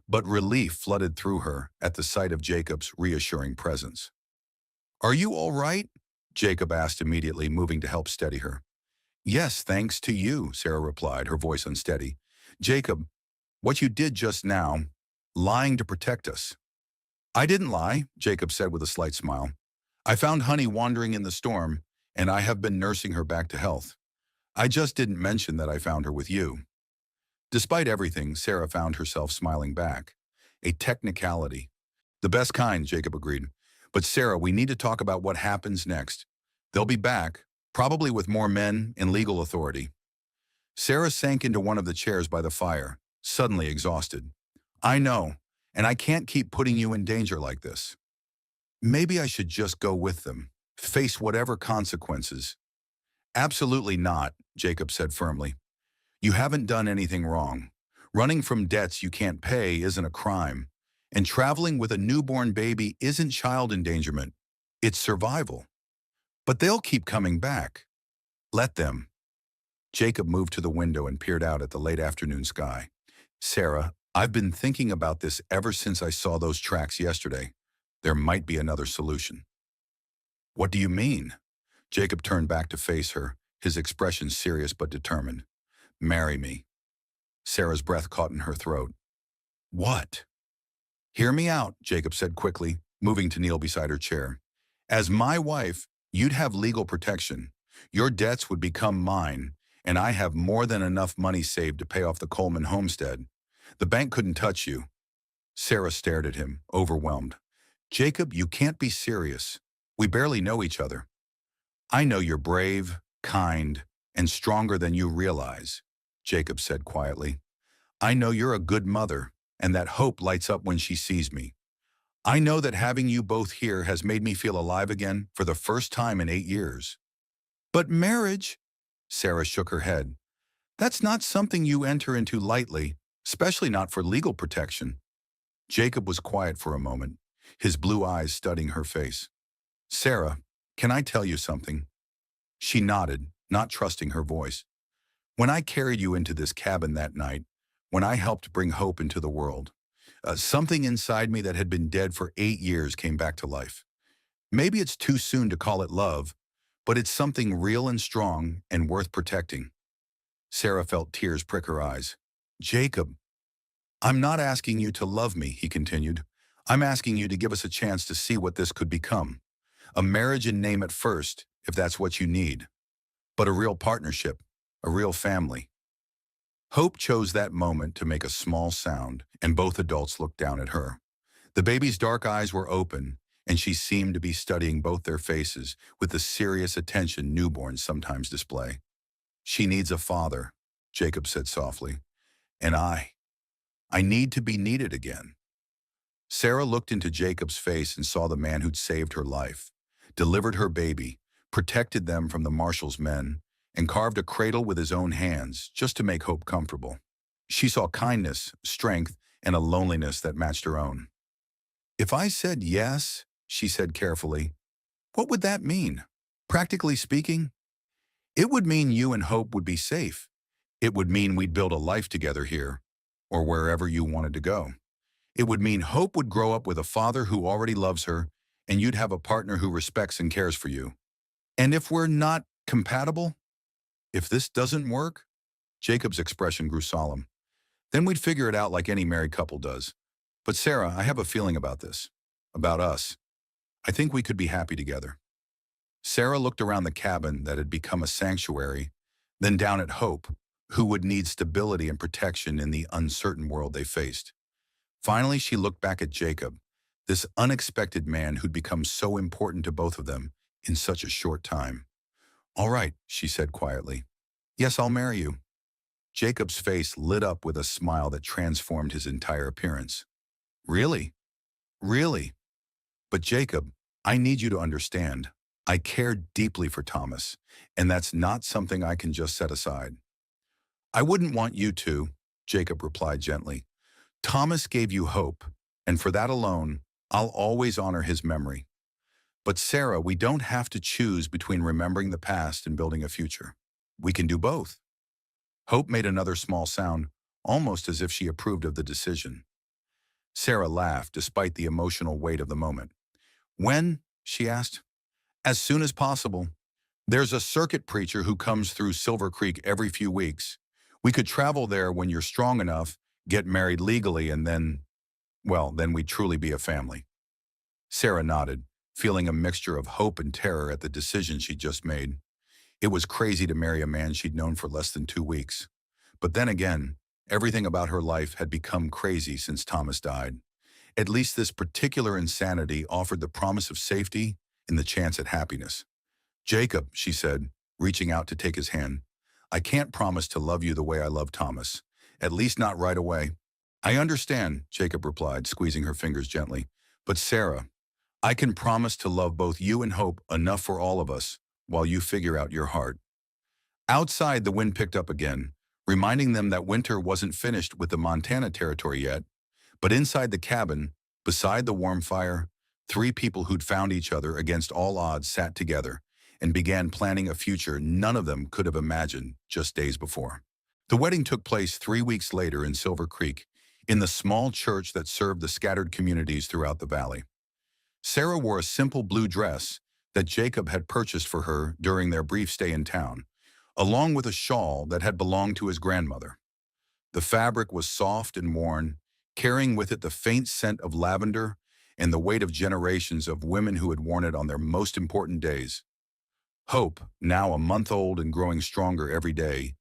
but relief flooded through her at the sight of Jacob's reassuring presence. "Are you all right?" Jacob asked immediately, moving to help steady her. "Yes, thanks to you," Sarah replied, her voice unsteady. "Jacob, what you did just now, lying to protect us. I didn't lie, Jacob said with a slight smile. I found Honey wandering in the storm, and I have been nursing her back to health. I just didn't mention that I found her with you. Despite everything, Sarah found herself smiling back. A technicality. The best kind, Jacob agreed. But Sarah, we need to talk about what happens next. They'll be back, probably with more men and legal authority. Sarah sank into one of the chairs by the fire, suddenly exhausted. I know, and I can't keep putting you in danger like this. Maybe I should just go with them, face whatever consequences. Absolutely not, Jacob said firmly. You haven't done anything wrong. Running from debts you can't pay isn't a crime. And traveling with a newborn baby isn't child endangerment. It's survival. But they'll keep coming back. Let them. Jacob moved to the window and peered out at the late afternoon sky. Sarah, I've been thinking about this ever since I saw those tracks yesterday. There might be another solution. What do you mean? Jacob turned back to face her, his expression serious but determined. Marry me. Sarah's breath caught in her throat. What? Hear me out, Jacob said quickly, moving to kneel beside her chair. As my wife, you'd have legal protection. Your debts would become mine, and I have more than enough money saved to pay off the Coleman homestead. The bank couldn't touch you. Sarah stared at him, overwhelmed. Jacob, you can't be serious. We barely know each other. I know you're brave, kind, and stronger than you realize, Jacob said quietly. I know you're a good mother, and that hope lights up when she sees me. I know that having you both here has made me feel alive again for the first time in 8 years. But marriage, Sarah shook her head. That's not something you enter into lightly, especially not for legal protection. Jacob was quiet for a moment, his blue eyes studying her face. Sarah, can I tell you something? She nodded, not trusting her voice. When I carried you into this cabin that night, when I helped bring hope into the world, something inside me that had been dead for 8 years came back to life. Maybe it's too soon to call it love, but it's something real and strong and worth protecting. Sarah felt tears prick her eyes. Jacob, I'm not asking you to love me, he continued. I'm asking you to give us a chance to see what this could become. A marriage in name at first, if that's what you need. But a real partnership, a real family. Hope chose that moment to make a small sound, and both adults looked down at her. The baby's dark eyes were open, and she seemed to be studying both their faces with the serious attention newborns sometimes display. She needs a father, Jacob said softly. And I need to be needed again. Sarah looked into Jacob's face and saw the man who'd saved her life, delivered her baby, protected them from the marshal's men, and carved a cradle with his own hands just to make Hope comfortable. She saw kindness, strength, and a loneliness that matched her own. If I said yes, she said carefully, what would that mean? Practically speaking, it would mean you and Hope would be safe. It would mean we'd build a life together here, or wherever you wanted to go. It would mean Hope would grow up with a father who already loves her, and you'd have a partner who respects and cares for you. And if we're not compatible, if this doesn't work, Jacob's expression grew solemn, then we'd figure it out like any married couple does. But Sarah, I have a feeling about this, about us. I think we could be happy together. Sarah looked around the cabin that had become a sanctuary, then down at Hope, who would need stability and protection in the uncertain world they faced. Finally, she looked back at Jacob, this unexpected man who'd become so important to both of them in such a short time. All right, she said quietly. Yes, I'll marry you. Jacob's face lit up with a smile that transformed his entire appearance. Really? Really? But Jacob, I need you to understand. I care deeply for Thomas, and that's not something I can just set aside. I wouldn't want you to, Jacob replied gently. Thomas gave you hope, and for that alone, I'll always honor his memory. But Sarah, we don't have to choose between remembering the past and building a future. We can do both. Hope made another small sound, almost as if she approved of the decision. Sarah laughed despite the emotional weight of the moment. When? She asked. As soon as possible. There's a circuit preacher who comes through Silver Creek every few weeks. We could travel there when you're strong enough, get married legally, and then Well, then we'd truly be a family. Sarah nodded, feeling a mixture of hope and terror at the decision she'd just made. It was crazy to marry a man she'd known for less than 2 weeks. But then again, everything about her life had become crazy since Thomas died. At least this particular insanity offered the promise of safety and the chance at happiness. Jacob, she said, reaching out to take his hand, I can't promise to love you the way I love Thomas, at least not right away. I understand, Jacob replied, squeezing her fingers gently. But Sarah, I can promise to love both you and Hope enough for all of us while you figure out your heart. Outside, the wind picked up again, reminding them that winter wasn't finished with the Montana territory yet. But inside the cabin, beside the warm fire, three people who'd found each other against all odds sat together and began planning a future none of them could have imagined just days before. The wedding took place 3 weeks later in Silver Creek, in the small church that served the scattered communities throughout the valley. Sarah wore a simple blue dress that Jacob had purchased for her during their brief stay in town, along with a shawl that had belonged to his grandmother. The fabric was soft and worn, carrying with it the faint scent of lavender and the weight of generations of women who had worn it on their most important days. Hope, now a month old and growing stronger every day,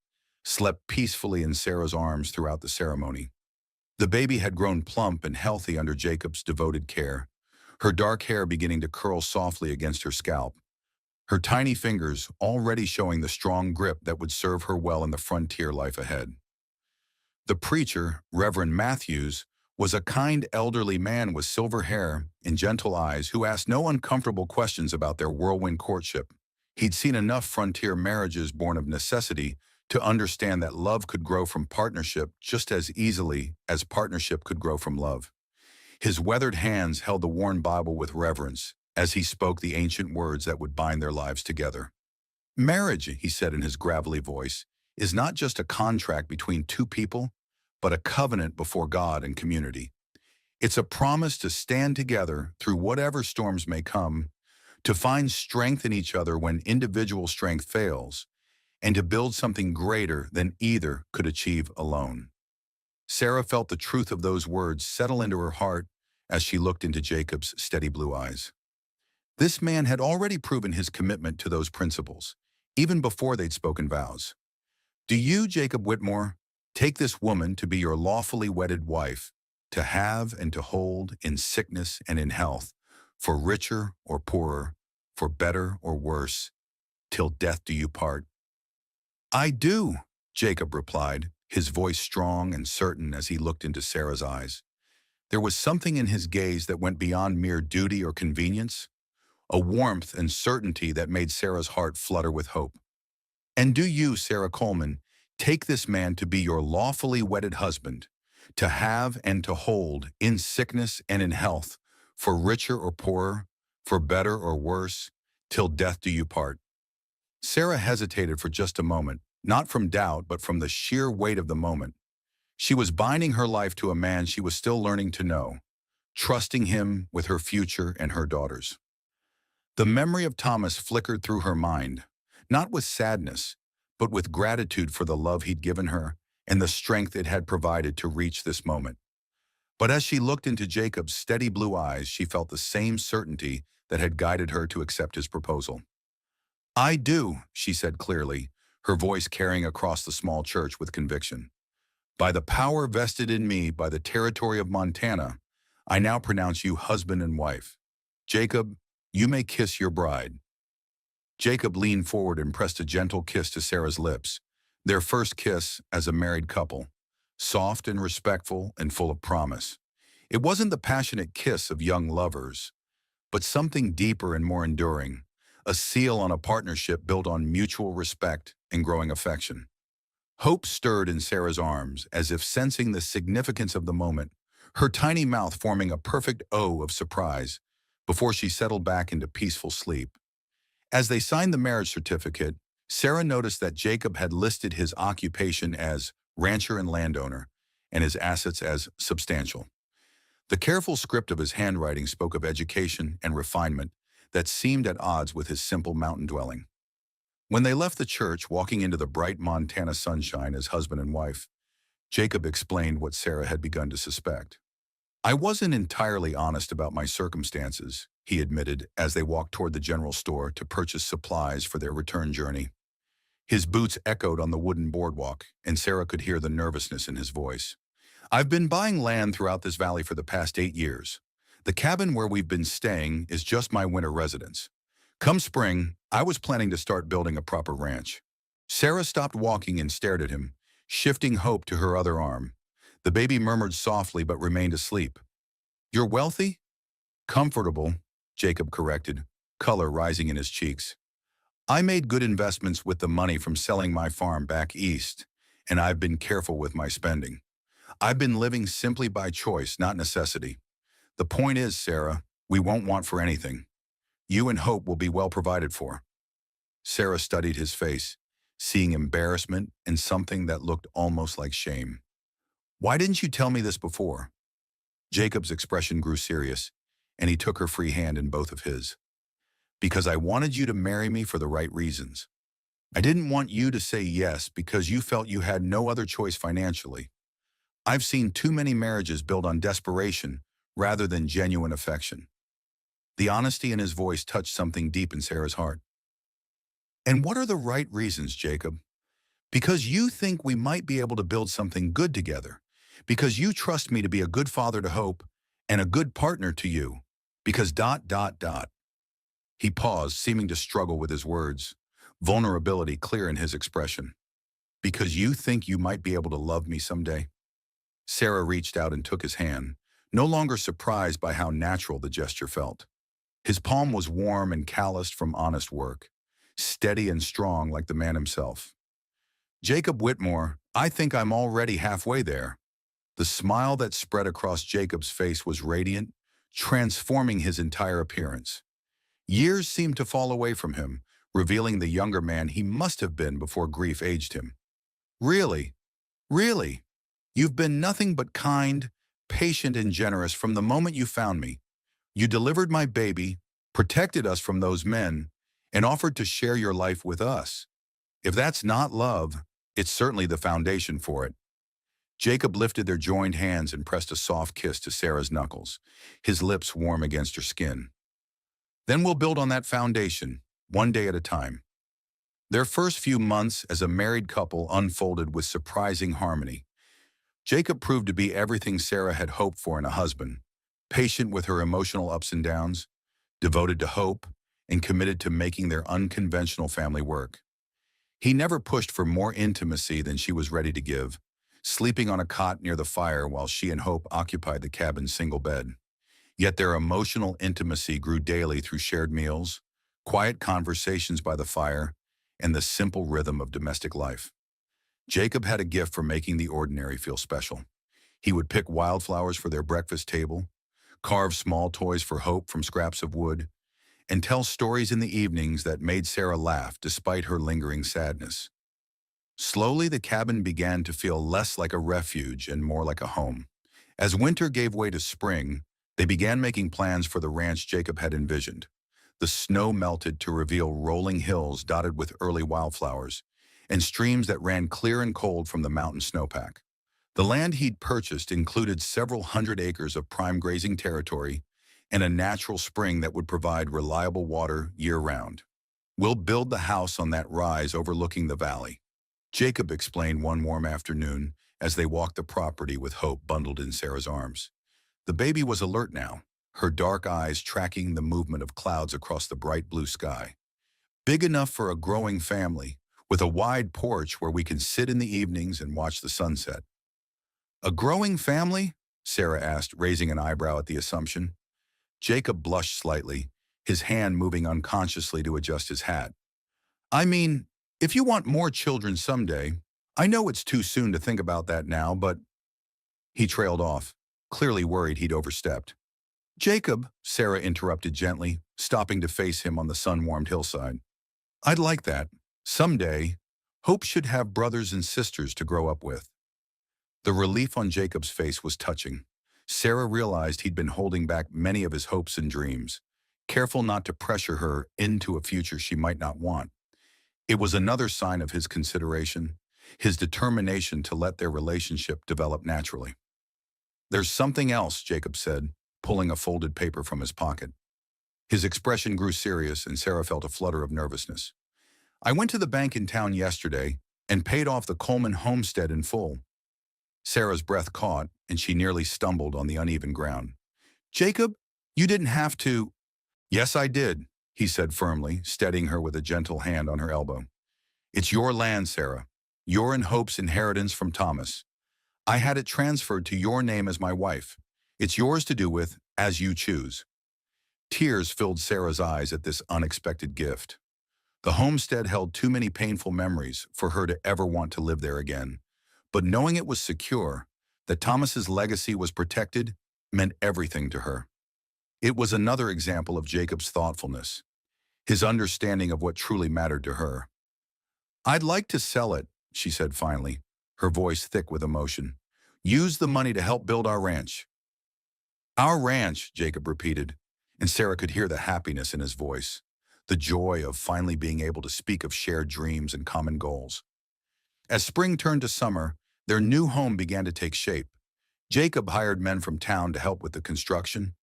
slept peacefully in Sarah's arms throughout the ceremony. The baby had grown plump and healthy under Jacob's devoted care, her dark hair beginning to curl softly against her scalp, her tiny fingers already showing the strong grip that would serve her well in the frontier life ahead. The preacher, Reverend Matthews, was a kind elderly man with silver hair and gentle eyes who asked no uncomfortable questions about their whirlwind courtship. He'd seen enough frontier marriages born of necessity to understand that love could grow from partnership just as easily as partnership could grow from love. His weathered hands held the worn Bible with reverence as he spoke the ancient words that would bind their lives together. Marriage, he said in his gravelly voice, is not just a contract between two people, but a covenant before God and community. It's a promise to stand together through whatever storms may come, to find strength in each other when individual strength fails, and to build something greater than either could achieve alone. Sarah felt the truth of those words settle into her heart as she looked into Jacob's steady blue eyes. This man had already proven his commitment to those principles, even before they'd spoken vows. Do you, Jacob Whitmore, take this woman to be your lawfully wedded wife, to have and to hold in sickness and in health, for richer or poorer, for better or worse, till death do you part? I do, Jacob replied, his voice strong and certain as he looked into Sarah's eyes. There was something in his gaze that went beyond mere duty or convenience, a warmth and certainty that made Sarah's heart flutter with hope. And do you, Sarah Coleman, take this man to be your lawfully wedded husband, to have and to hold in sickness and in health, for richer or poorer, for better or worse, till death do you part? Sarah hesitated for just a moment, not from doubt, but from the sheer weight of the moment. She was binding her life to a man she was still learning to know, trusting him with her future and her daughters. The memory of Thomas flickered through her mind, not with sadness, but with gratitude for the love he'd given her and the strength it had provided to reach this moment. But as she looked into Jacob's steady blue eyes, she felt the same certainty that had guided her to accept his proposal. I do, she said clearly, her voice carrying across the small church with conviction. By the power vested in me by the territory of Montana, I now pronounce you husband and wife. Jacob, you may kiss your bride. Jacob leaned forward and pressed a gentle kiss to Sarah's lips, their first kiss as a married couple, soft and respectful and full of promise. It wasn't the passionate kiss of young lovers, but something deeper and more enduring, a seal on a partnership built on mutual respect and growing affection. Hope stirred in Sarah's arms as if sensing the significance of the moment, her tiny mouth forming a perfect O of surprise before she settled back into peaceful sleep. As they signed the marriage certificate, Sarah noticed that Jacob had listed his occupation as rancher and landowner and his assets as substantial. The careful script of his handwriting spoke of education and refinement that seemed at odds with his simple mountain dwelling. When they left the church, walking into the bright Montana sunshine as husband and wife, Jacob explained what Sarah had begun to suspect. I wasn't entirely honest about my circumstances, he admitted as they walked toward the general store to purchase supplies for their return journey. His boots echoed on the wooden boardwalk, and Sarah could hear the nervousness in his voice. I've been buying land throughout this valley for the past 8 years. The cabin where we've been staying is just my winter residence. Come spring, I was planning to start building a proper ranch. Sarah stopped walking and stared at him, shifting Hope to her other arm. The baby murmured softly but remained asleep. You're wealthy? Comfortable, Jacob corrected, color rising in his cheeks. I made good investments with the money from selling my farm back east, and I've been careful with my spending. I've been living simply by choice, not necessity. The point is, Sarah, we won't want for anything. You and Hope will be well provided for. Sarah studied his face, seeing embarrassment and something that looked almost like shame. Why didn't you tell me this before? Jacob's expression grew serious, and he took her free hand in both of his. Because I wanted you to marry me for the right reasons. I didn't want you to say yes because you felt you had no other choice financially. I've seen too many marriages built on desperation rather than genuine affection. The honesty in his voice touched something deep in Sarah's heart. And what are the right reasons, Jacob? Because you think we might be able to build something good together. Because you trust me to be a good father to Hope and a good partner to you. Because ... He paused, seeming to struggle with his words, vulnerability clear in his expression. Because you think you might be able to love me someday? Sarah reached out and took his hand, no longer surprised by how natural the gesture felt. His palm was warm and calloused from honest work, steady and strong like the man himself. Jacob Whitmore, I think I'm already halfway there. The smile that spread across Jacob's face was radiant, transforming his entire appearance. Years seemed to fall away from him, revealing the younger man he must have been before grief aged him. Really? Really? You've been nothing but kind, patient, and generous from the moment you found me. You delivered my baby, protected us from those men, and offered to share your life with us. If that's not love, it's certainly the foundation for it. Jacob lifted their joined hands and pressed a soft kiss to Sarah's knuckles, his lips warm against her skin. Then we'll build on that foundation, one day at a time. Their first few months as a married couple unfolded with surprising harmony. Jacob proved to be everything Sarah had hoped for in a husband, patient with her emotional ups and downs, devoted to Hope, and committed to making their unconventional family work. He never pushed for more intimacy than she was ready to give, sleeping on a cot near the fire while she and Hope occupied the cabin's single bed. Yet their emotional intimacy grew daily through shared meals, quiet conversations by the fire, and the simple rhythm of domestic life. Jacob had a gift for making the ordinary feel special. He would pick wildflowers for their breakfast table, carve small toys for Hope from scraps of wood, and tell stories in the evenings that made Sarah laugh despite her lingering sadness. Slowly, the cabin began to feel less like a refuge and more like a home. As winter gave way to spring, they began making plans for the ranch Jacob had envisioned. The snow melted to reveal rolling hills dotted with early wildflowers, and streams that ran clear and cold from the mountain snowpack. The land he'd purchased included several hundred acres of prime grazing territory and a natural spring that would provide reliable water year-round. We'll build the house on that rise overlooking the valley, Jacob explained one warm afternoon as they walked the property with Hope bundled in Sarah's arms. The baby was alert now, her dark eyes tracking the movement of clouds across the bright blue sky. Big enough for a growing family, with a wide porch where we can sit in the evenings and watch the sunset. A growing family? Sarah asked, raising an eyebrow at the assumption. Jacob blushed slightly, his hand moving unconsciously to adjust his hat. I mean, if you want more children someday, I know it's too soon to think about that now, but... He trailed off, clearly worried he'd overstepped. Jacob, Sarah interrupted gently, stopping to face him on the sun-warmed hillside. I'd like that. Someday, Hope should have brothers and sisters to grow up with. The relief on Jacob's face was touching. Sarah realized he'd been holding back many of his hopes and dreams, careful not to pressure her into a future she might not want. It was another sign of his consideration, his determination to let their relationship develop naturally. There's something else, Jacob said, pulling a folded paper from his pocket. His expression grew serious, and Sarah felt a flutter of nervousness. I went to the bank in town yesterday and paid off the Coleman homestead in full. Sarah's breath caught, and she nearly stumbled on the uneven ground. Jacob, you didn't have to. Yes, I did, he said firmly, steadying her with a gentle hand on her elbow. It's your land, Sarah. Your and Hope's inheritance from Thomas. I had it transferred to your name as my wife. It's yours to do with as you choose. Tears filled Sarah's eyes at this unexpected gift. The homestead held too many painful memories for her to ever want to live there again. But knowing it was secure, that Thomas's legacy was protected, meant everything to her. It was another example of Jacob's thoughtfulness, his understanding of what truly mattered to her. I'd like to sell it, she said finally, her voice thick with emotion. Use the money to help build our ranch. Our ranch, Jacob repeated, and Sarah could hear the happiness in his voice, the joy of finally being able to speak of shared dreams and common goals. As spring turned to summer, their new home began to take shape. Jacob hired men from town to help with the construction,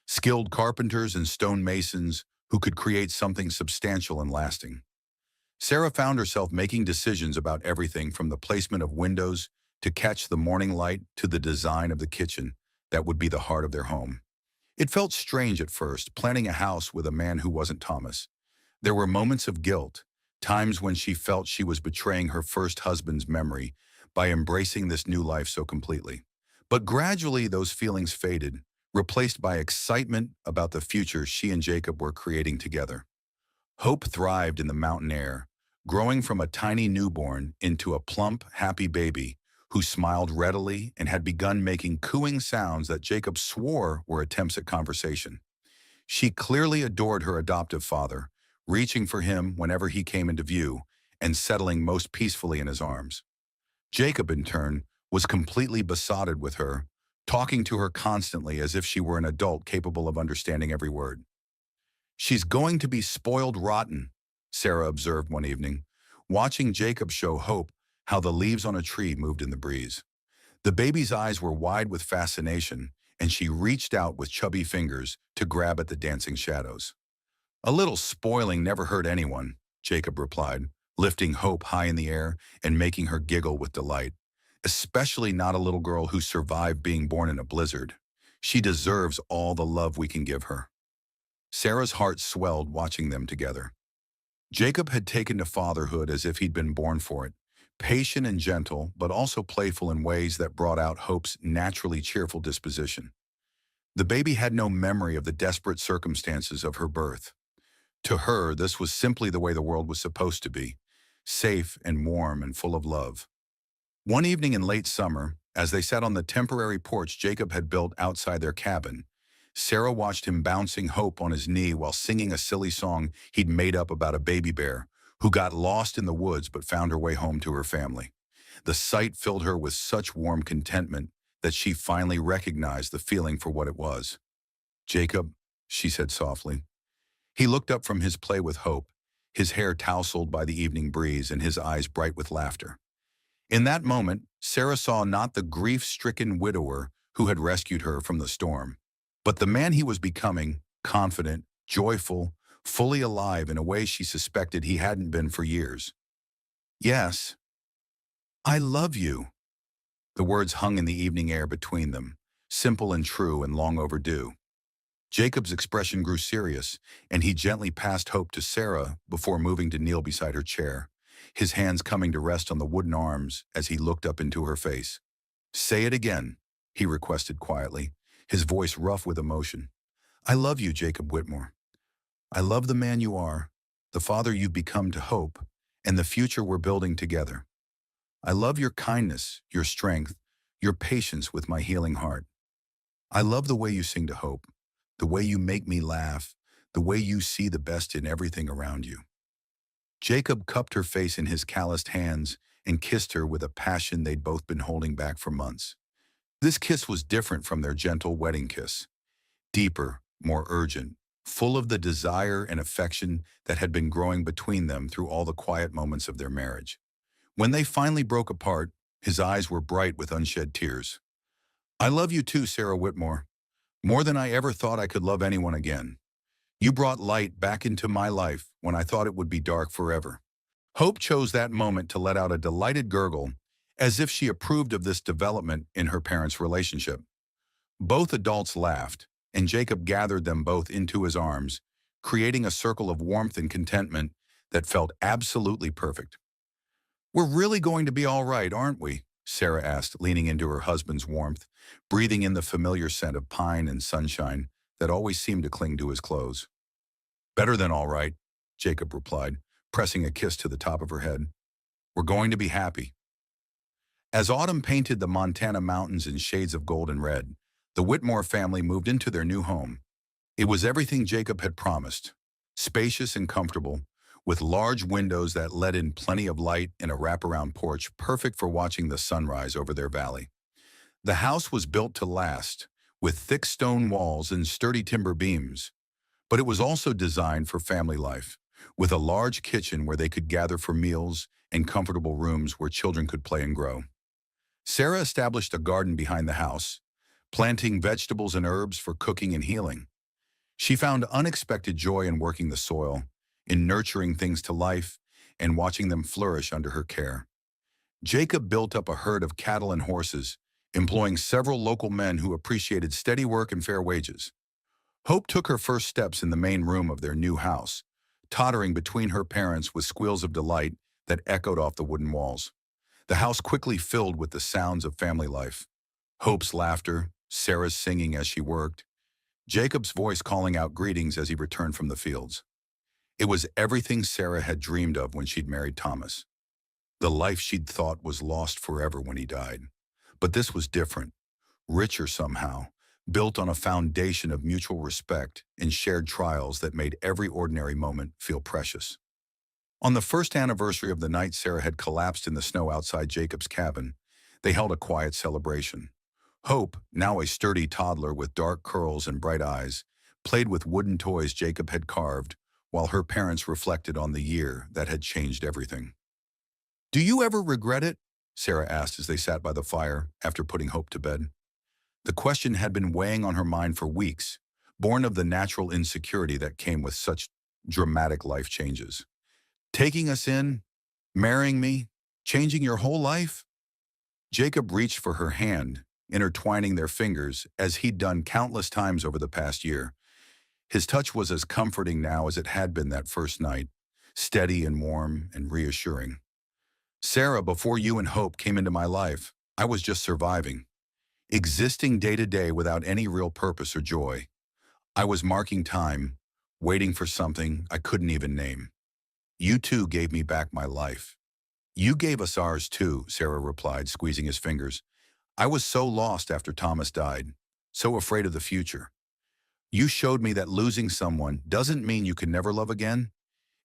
skilled carpenters and stone masons who could create something substantial and lasting. Sarah found herself making decisions about everything from the placement of windows to catch the morning light to the design of the kitchen that would be the heart of their home. It felt strange at first, planning a house with a man who wasn't Thomas. There were moments of guilt, times when she felt she was betraying her first husband's memory by embracing this new life so completely. But gradually those feelings faded, replaced by excitement about the future she and Jacob were creating together. Hope thrived in the mountain air, growing from a tiny newborn into a plump, happy baby who smiled readily and had begun making cooing sounds that Jacob swore were attempts at conversation. She clearly adored her adoptive father, reaching for him whenever he came into view and settling most peacefully in his arms. Jacob, in turn, was completely besotted with her, talking to her constantly as if she were an adult capable of understanding every word. She's going to be spoiled rotten, Sarah observed one evening, watching Jacob show Hope how the leaves on a tree moved in the breeze. The baby's eyes were wide with fascination, and she reached out with chubby fingers to grab at the dancing shadows. A little spoiling never hurt anyone, Jacob replied, lifting Hope high in the air and making her giggle with delight. Especially not a little girl who survived being born in a blizzard. She deserves all the love we can give her. Sarah's heart swelled watching them together. Jacob had taken to fatherhood as if he'd been born for it, patient and gentle, but also playful in ways that brought out Hope's naturally cheerful disposition. The baby had no memory of the desperate circumstances of her birth. To her, this was simply the way the world was supposed to be, safe and warm and full of love. One evening in late summer, as they sat on the temporary porch Jacob had built outside their cabin, Sarah watched him bouncing Hope on his knee while singing a silly song he'd made up about a baby bear who got lost in the woods but found her way home to her family. The sight filled her with such warm contentment that she finally recognized the feeling for what it was. Jacob, she said softly. He looked up from his play with Hope, his hair tousled by the evening breeze and his eyes bright with laughter. In that moment, Sarah saw not the grief-stricken widower who had rescued her from the storm, but the man he was becoming, confident, joyful, fully alive in a way she suspected he hadn't been for years. Yes, I love you. The words hung in the evening air between them, simple and true and long overdue. Jacob's expression grew serious, and he gently passed Hope to Sarah before moving to kneel beside her chair, his hands coming to rest on the wooden arms as he looked up into her face. Say it again, he requested quietly, his voice rough with emotion. I love you, Jacob Whitmore. I love the man you are, the father you've become to Hope, and the future we're building together. I love your kindness, your strength, your patience with my healing heart. I love the way you sing to Hope, the way you make me laugh, the way you see the best in everything around you. Jacob cupped her face in his calloused hands and kissed her with a passion they'd both been holding back for months. This kiss was different from their gentle wedding kiss. Deeper, more urgent, full of the desire and affection that had been growing between them through all the quiet moments of their marriage. When they finally broke apart, his eyes were bright with unshed tears. I love you too, Sarah Whitmore. More than I ever thought I could love anyone again. You brought light back into my life when I thought it would be dark forever. Hope chose that moment to let out a delighted gurgle, as if she approved of this development in her parents' relationship. Both adults laughed, and Jacob gathered them both into his arms, creating a circle of warmth and contentment that felt absolutely perfect. "We're really going to be all right, aren't we?" Sarah asked, leaning into her husband's warmth, breathing in the familiar scent of pine and sunshine that always seemed to cling to his clothes. "Better than all right," Jacob replied, pressing a kiss to the top of her head. "We're going to be happy." As autumn painted the Montana mountains in shades of gold and red, the Whitmore family moved into their new home. It was everything Jacob had promised: spacious and comfortable, with large windows that let in plenty of light and a wraparound porch perfect for watching the sunrise over their valley. The house was built to last, with thick stone walls and sturdy timber beams, but it was also designed for family life, with a large kitchen where they could gather for meals and comfortable rooms where children could play and grow. Sarah established a garden behind the house, planting vegetables and herbs for cooking and healing. She found unexpected joy in working the soil, in nurturing things to life, and watching them flourish under her care. Jacob built up a herd of cattle and horses, employing several local men who appreciated steady work and fair wages. Hope took her first steps in the main room of their new house, tottering between her parents with squeals of delight that echoed off the wooden walls. The house quickly filled with the sounds of family life: Hope's laughter, Sarah's singing as she worked, Jacob's voice calling out greetings as he returned from the fields. It was everything Sarah had dreamed of when she'd married Thomas. The life she'd thought was lost forever when he died. But this was different, richer somehow, built on a foundation of mutual respect and shared trials that made every ordinary moment feel precious. On the first anniversary of the night Sarah had collapsed in the snow outside Jacob's cabin, they held a quiet celebration. Hope, now a sturdy toddler with dark curls and bright eyes, played with wooden toys Jacob had carved, while her parents reflected on the year that had changed everything. "Do you ever regret it?" Sarah asked as they sat by the fire after putting Hope to bed. The question had been weighing on her mind for weeks, born of the natural insecurity that came with such dramatic life changes. "Taking us in, marrying me, changing your whole life?" Jacob reached for her hand, intertwining their fingers as he'd done countless times over the past year. His touch was as comforting now as it had been that first night, steady and warm and reassuring. "Sarah, before you and Hope came into my life, I was just surviving, existing day to day without any real purpose or joy. I was marking time, waiting for something I couldn't even name. You two gave me back my life." "You gave us ours too," Sarah replied, squeezing his fingers. "I was so lost after Thomas died, so afraid of the future. You showed me that losing someone doesn't mean you can never love again.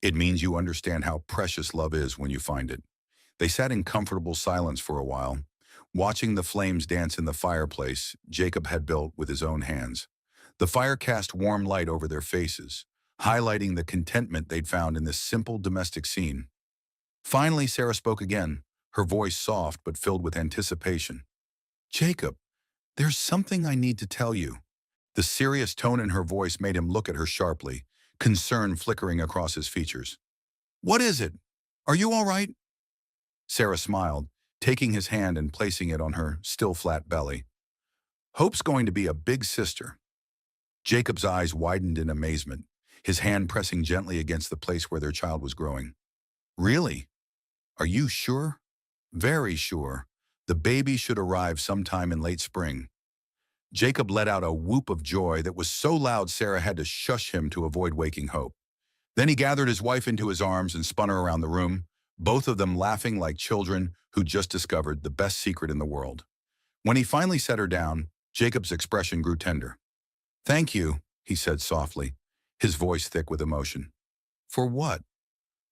It means you understand how precious love is when you find it." They sat in comfortable silence for a while, watching the flames dance in the fireplace Jacob had built with his own hands. The fire cast warm light over their faces, highlighting the contentment they'd found in this simple domestic scene. Finally, Sarah spoke again, her voice soft but filled with anticipation. "Jacob, there's something I need to tell you." The serious tone in her voice made him look at her sharply, concern flickering across his features. "What is it? Are you all right?" Sarah smiled, taking his hand and placing it on her still flat belly. "Hope's going to be a big sister." Jacob's eyes widened in amazement, his hand pressing gently against the place where their child was growing. "Really? Are you sure?" "Very sure. The baby should arrive sometime in late spring." Jacob let out a whoop of joy that was so loud Sarah had to shush him to avoid waking Hope. Then he gathered his wife into his arms and spun her around the room, both of them laughing like children who just discovered the best secret in the world. When he finally set her down, Jacob's expression grew tender. "Thank you," he said softly, his voice thick with emotion. "For what?"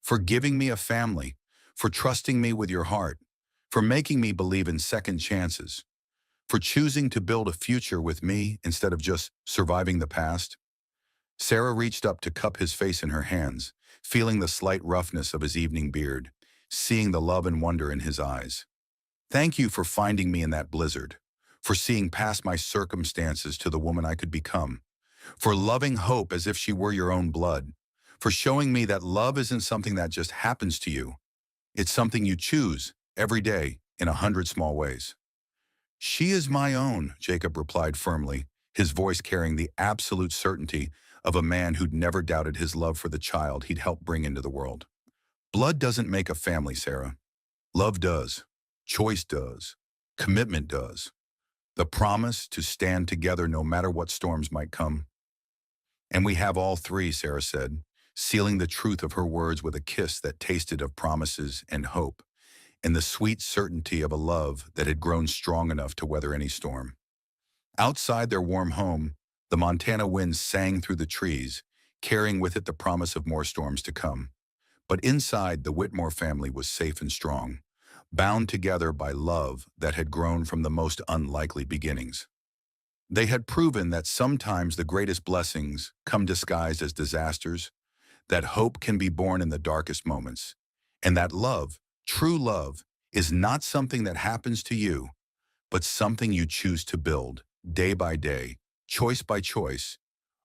"For giving me a family, for trusting me with your heart, for making me believe in second chances, for choosing to build a future with me instead of just surviving the past." Sarah reached up to cup his face in her hands, feeling the slight roughness of his evening beard, seeing the love and wonder in his eyes. "Thank you for finding me in that blizzard, for seeing past my circumstances to the woman I could become, for loving hope as if she were your own blood, for showing me that love isn't something that just happens to you. It's something you choose every day in 100 small ways. She is my own, Jacob replied firmly, his voice carrying the absolute certainty of a man who'd never doubted his love for the child he'd helped bring into the world. Blood doesn't make a family, Sarah. Love does. Choice does. Commitment does. The promise to stand together no matter what storms might come. And we have all three, Sarah said, sealing the truth of her words with a kiss that tasted of promises and hope, and the sweet certainty of a love that had grown strong enough to weather any storm. Outside their warm home, the Montana wind sang through the trees, carrying with it the promise of more storms to come. But inside, the Whitmore family was safe and strong, bound together by love that had grown from the most unlikely beginnings. They had proven that sometimes the greatest blessings come disguised as disasters, that hope can be born in the darkest moments, and that love, true love, is not something that happens to you, but something you choose to build, day by day, choice by choice,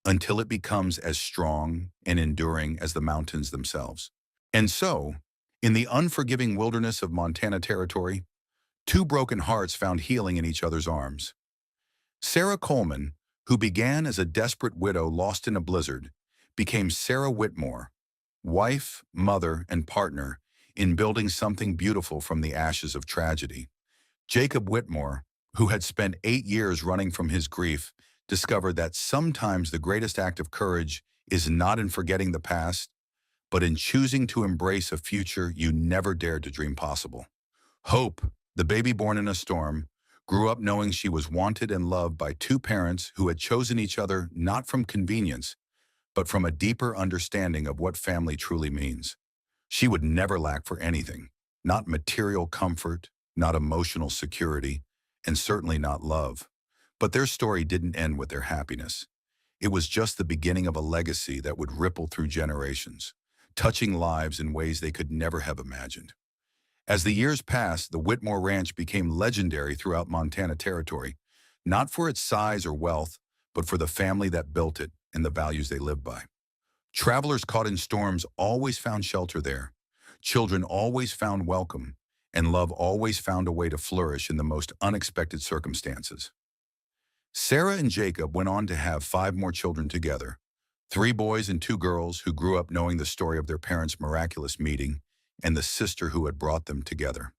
until it becomes as strong and enduring as the mountains themselves. And so, in the unforgiving wilderness of Montana Territory, two broken hearts found healing in each other's arms. Sarah Coleman, who began as a desperate widow lost in a blizzard, became Sarah Whitmore, wife, mother, and partner in building something beautiful from the ashes of tragedy. Jacob Whitmore, who had spent 8 years running from his grief, discovered that sometimes the greatest act of courage is not in forgetting the past, but in choosing to embrace a future you never dared to dream possible. Hope, the baby born in a storm, grew up knowing she was wanted and loved by two parents who had chosen each other not from convenience, but from a deeper understanding of what family truly means. She would never lack for anything, not material comfort, not emotional security, and certainly not love. But their story didn't end with their happiness. It was just the beginning of a legacy that would ripple through generations, touching lives in ways they could never have imagined. As the years passed, the Whitmore Ranch became legendary throughout Montana Territory, not for its size or wealth, but for the family that built it and the values they lived by. Travelers caught in storms always found shelter there. Children always found welcome, and love always found a way to flourish in the most unexpected circumstances. Sarah and Jacob went on to have 5 more children together, 3 boys and 2 girls who grew up knowing the story of their parents' miraculous meeting and the sister who had brought them together.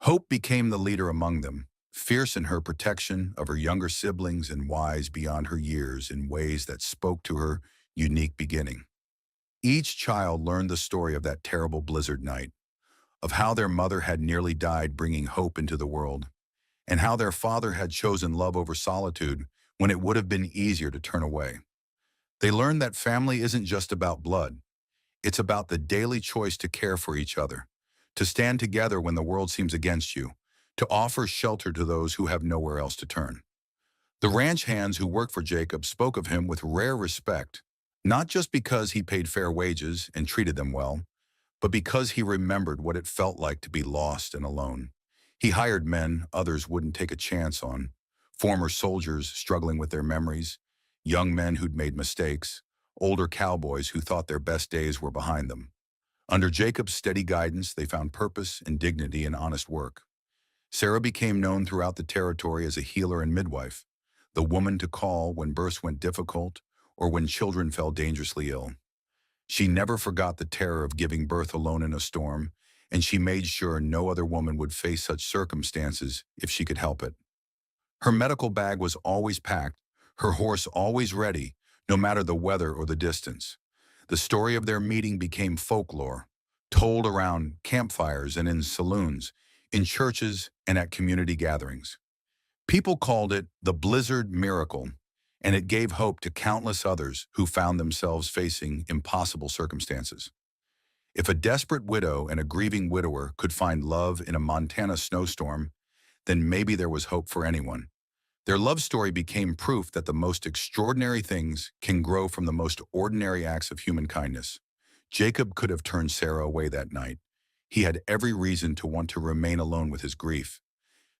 Hope became the leader among them, fierce in her protection of her younger siblings and wise beyond her years in ways that spoke to her unique beginning. Each child learned the story of that terrible blizzard night, of how their mother had nearly died bringing hope into the world, and how their father had chosen love over solitude when it would have been easier to turn away. They learned that family isn't just about blood. It's about the daily choice to care for each other, to stand together when the world seems against you, to offer shelter to those who have nowhere else to turn. The ranch hands who worked for Jacob spoke of him with rare respect, not just because he paid fair wages and treated them well, but because he remembered what it felt like to be lost and alone. He hired men others wouldn't take a chance on, former soldiers struggling with their memories, young men who'd made mistakes, older cowboys who thought their best days were behind them. Under Jacob's steady guidance, they found purpose and dignity in honest work. Sarah became known throughout the territory as a healer and midwife, the woman to call when births went difficult or when children fell dangerously ill. She never forgot the terror of giving birth alone in a storm, and she made sure no other woman would face such circumstances if she could help it. Her medical bag was always packed, her horse always ready, no matter the weather or the distance. The story of their meeting became folklore, told around campfires and in saloons, in churches and at community gatherings. People called it the Blizzard Miracle, and it gave hope to countless others who found themselves facing impossible circumstances. If a desperate widow and a grieving widower could find love in a Montana snowstorm, then maybe there was hope for anyone. Their love story became proof that the most extraordinary things can grow from the most ordinary acts of human kindness. Jacob could have turned Sarah away that night. He had every reason to want to remain alone with his grief.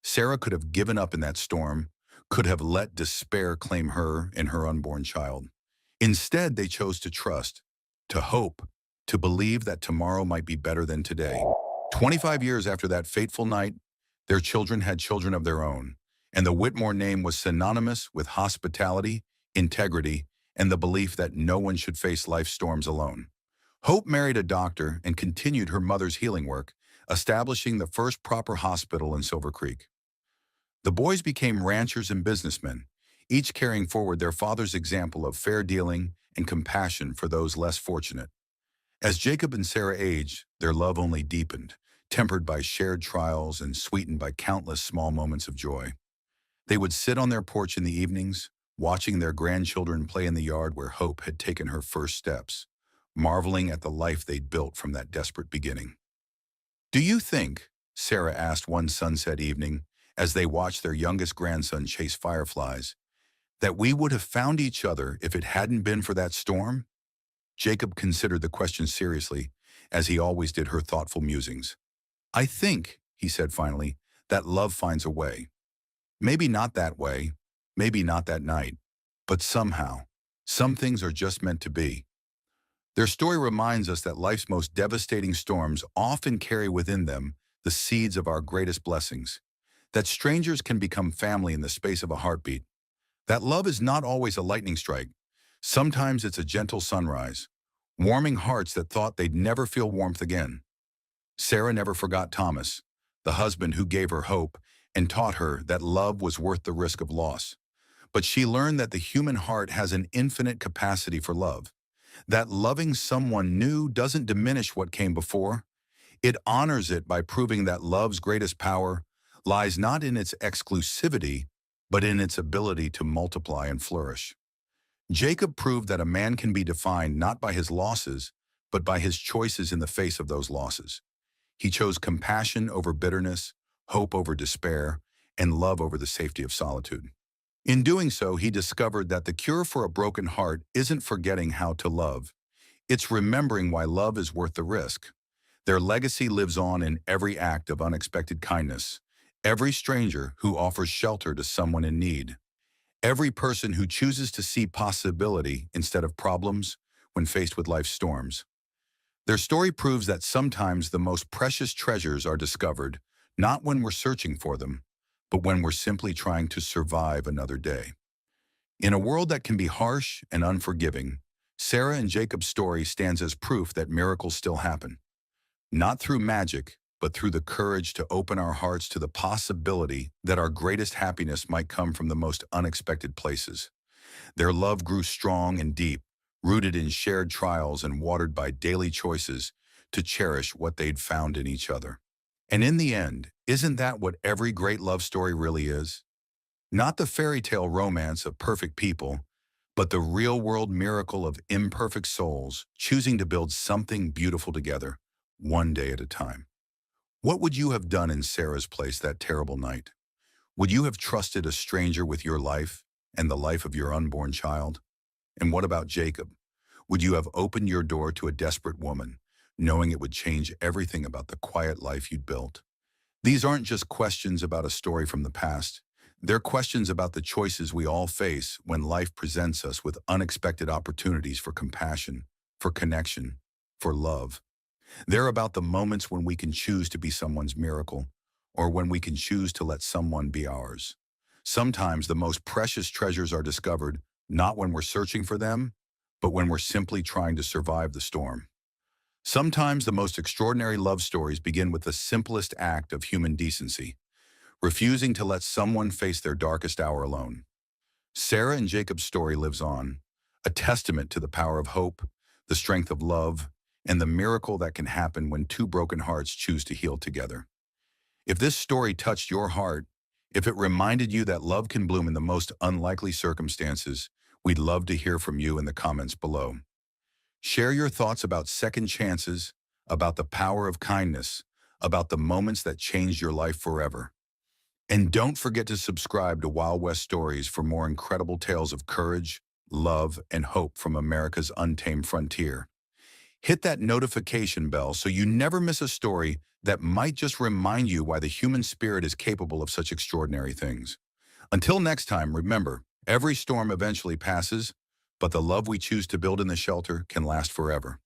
Sarah could have given up in that storm, could have let despair claim her and her unborn child. Instead, they chose to trust, to hope, to believe that tomorrow might be better than today. 25 years after that fateful night, their children had children of their own, and the Whitmore name was synonymous with hospitality, integrity, and the belief that no one should face life's storms alone. Hope married a doctor and continued her mother's healing work, establishing the first proper hospital in Silver Creek. The boys became ranchers and businessmen, each carrying forward their father's example of fair dealing and compassion for those less fortunate. As Jacob and Sarah aged, their love only deepened, tempered by shared trials and sweetened by countless small moments of joy. They would sit on their porch in the evenings, watching their grandchildren play in the yard where Hope had taken her first steps, marveling at the life they'd built from that desperate beginning. "Do you think," Sarah asked one sunset evening, as they watched their youngest grandson chase fireflies, "that we would have found each other if it hadn't been for that storm?" Jacob considered the question seriously, as he always did her thoughtful musings. "I think," he said finally, "that love finds a way. Maybe not that way, maybe not that night, but somehow, some things are just meant to be." Their story reminds us that life's most devastating storms often carry within them the seeds of our greatest blessings, that strangers can become family in the space of a heartbeat, that love is not always a lightning strike. Sometimes it's a gentle sunrise, warming hearts that thought they'd never feel warmth again. Sarah never forgot Thomas, the husband who gave her hope and taught her that love was worth the risk of loss. But she learned that the human heart has an infinite capacity for love, that loving someone new doesn't diminish what came before. It honors it by proving that love's greatest power lies not in its exclusivity, but in its ability to multiply and flourish. Jacob proved that a man can be defined not by his losses, but by his choices in the face of those losses. He chose compassion over bitterness, hope over despair, and love over the safety of solitude. In doing so, he discovered that the cure for a broken heart isn't forgetting how to love. It's remembering why love is worth the risk. Their legacy lives on in every act of unexpected kindness, every stranger who offers shelter to someone in need, every person who chooses to see possibility instead of problems when faced with life's storms. Their story proves that sometimes the most precious treasures are discovered not when we're searching for them, but when we're simply trying to survive another day. In a world that can be harsh and unforgiving, Sarah and Jacob's story stands as proof that miracles still happen. Not through magic, but through the courage to open our hearts to the possibility that our greatest happiness might come from the most unexpected places. Their love grew strong and deep, rooted in shared trials and watered by daily choices to cherish what they'd found in each other. And in the end, isn't that what every great love story really is? Not the fairy tale romance of perfect people, but the real-world miracle of imperfect souls choosing to build something beautiful together, one day at a time. What would you have done in Sarah's place that terrible night? Would you have trusted a stranger with your life and the life of your unborn child? And what about Jacob? Would you have opened your door to a desperate woman, knowing it would change everything about the quiet life you'd built? These aren't just questions about a story from the past. They're questions about the choices we all face when life presents us with unexpected opportunities for compassion, for connection, for love. They're about the moments when we can choose to be someone's miracle, or when we can choose to let someone be ours. Sometimes the most precious treasures are discovered not when we're searching for them, but when we're simply trying to survive the storm. Sometimes the most extraordinary love stories begin with the simplest act of human decency, refusing to let someone face their darkest hour alone. Sarah and Jacob's story lives on, a testament to the power of hope, the strength of love, and the miracle that can happen when two broken hearts choose to heal together. If this story touched your heart, if it reminded you that love can bloom in the most unlikely circumstances, we'd love to hear from you in the comments below. Share your thoughts about second chances, about the power of kindness, about the moments that changed your life forever. And don't forget to subscribe to Wild West Stories for more incredible tales of courage, love, and hope from America's untamed frontier. Hit that notification bell so you never miss a story that might just remind you why the human spirit is capable of such extraordinary things. Until next time, remember, every storm eventually passes, but the love we choose to build in the shelter can last forever.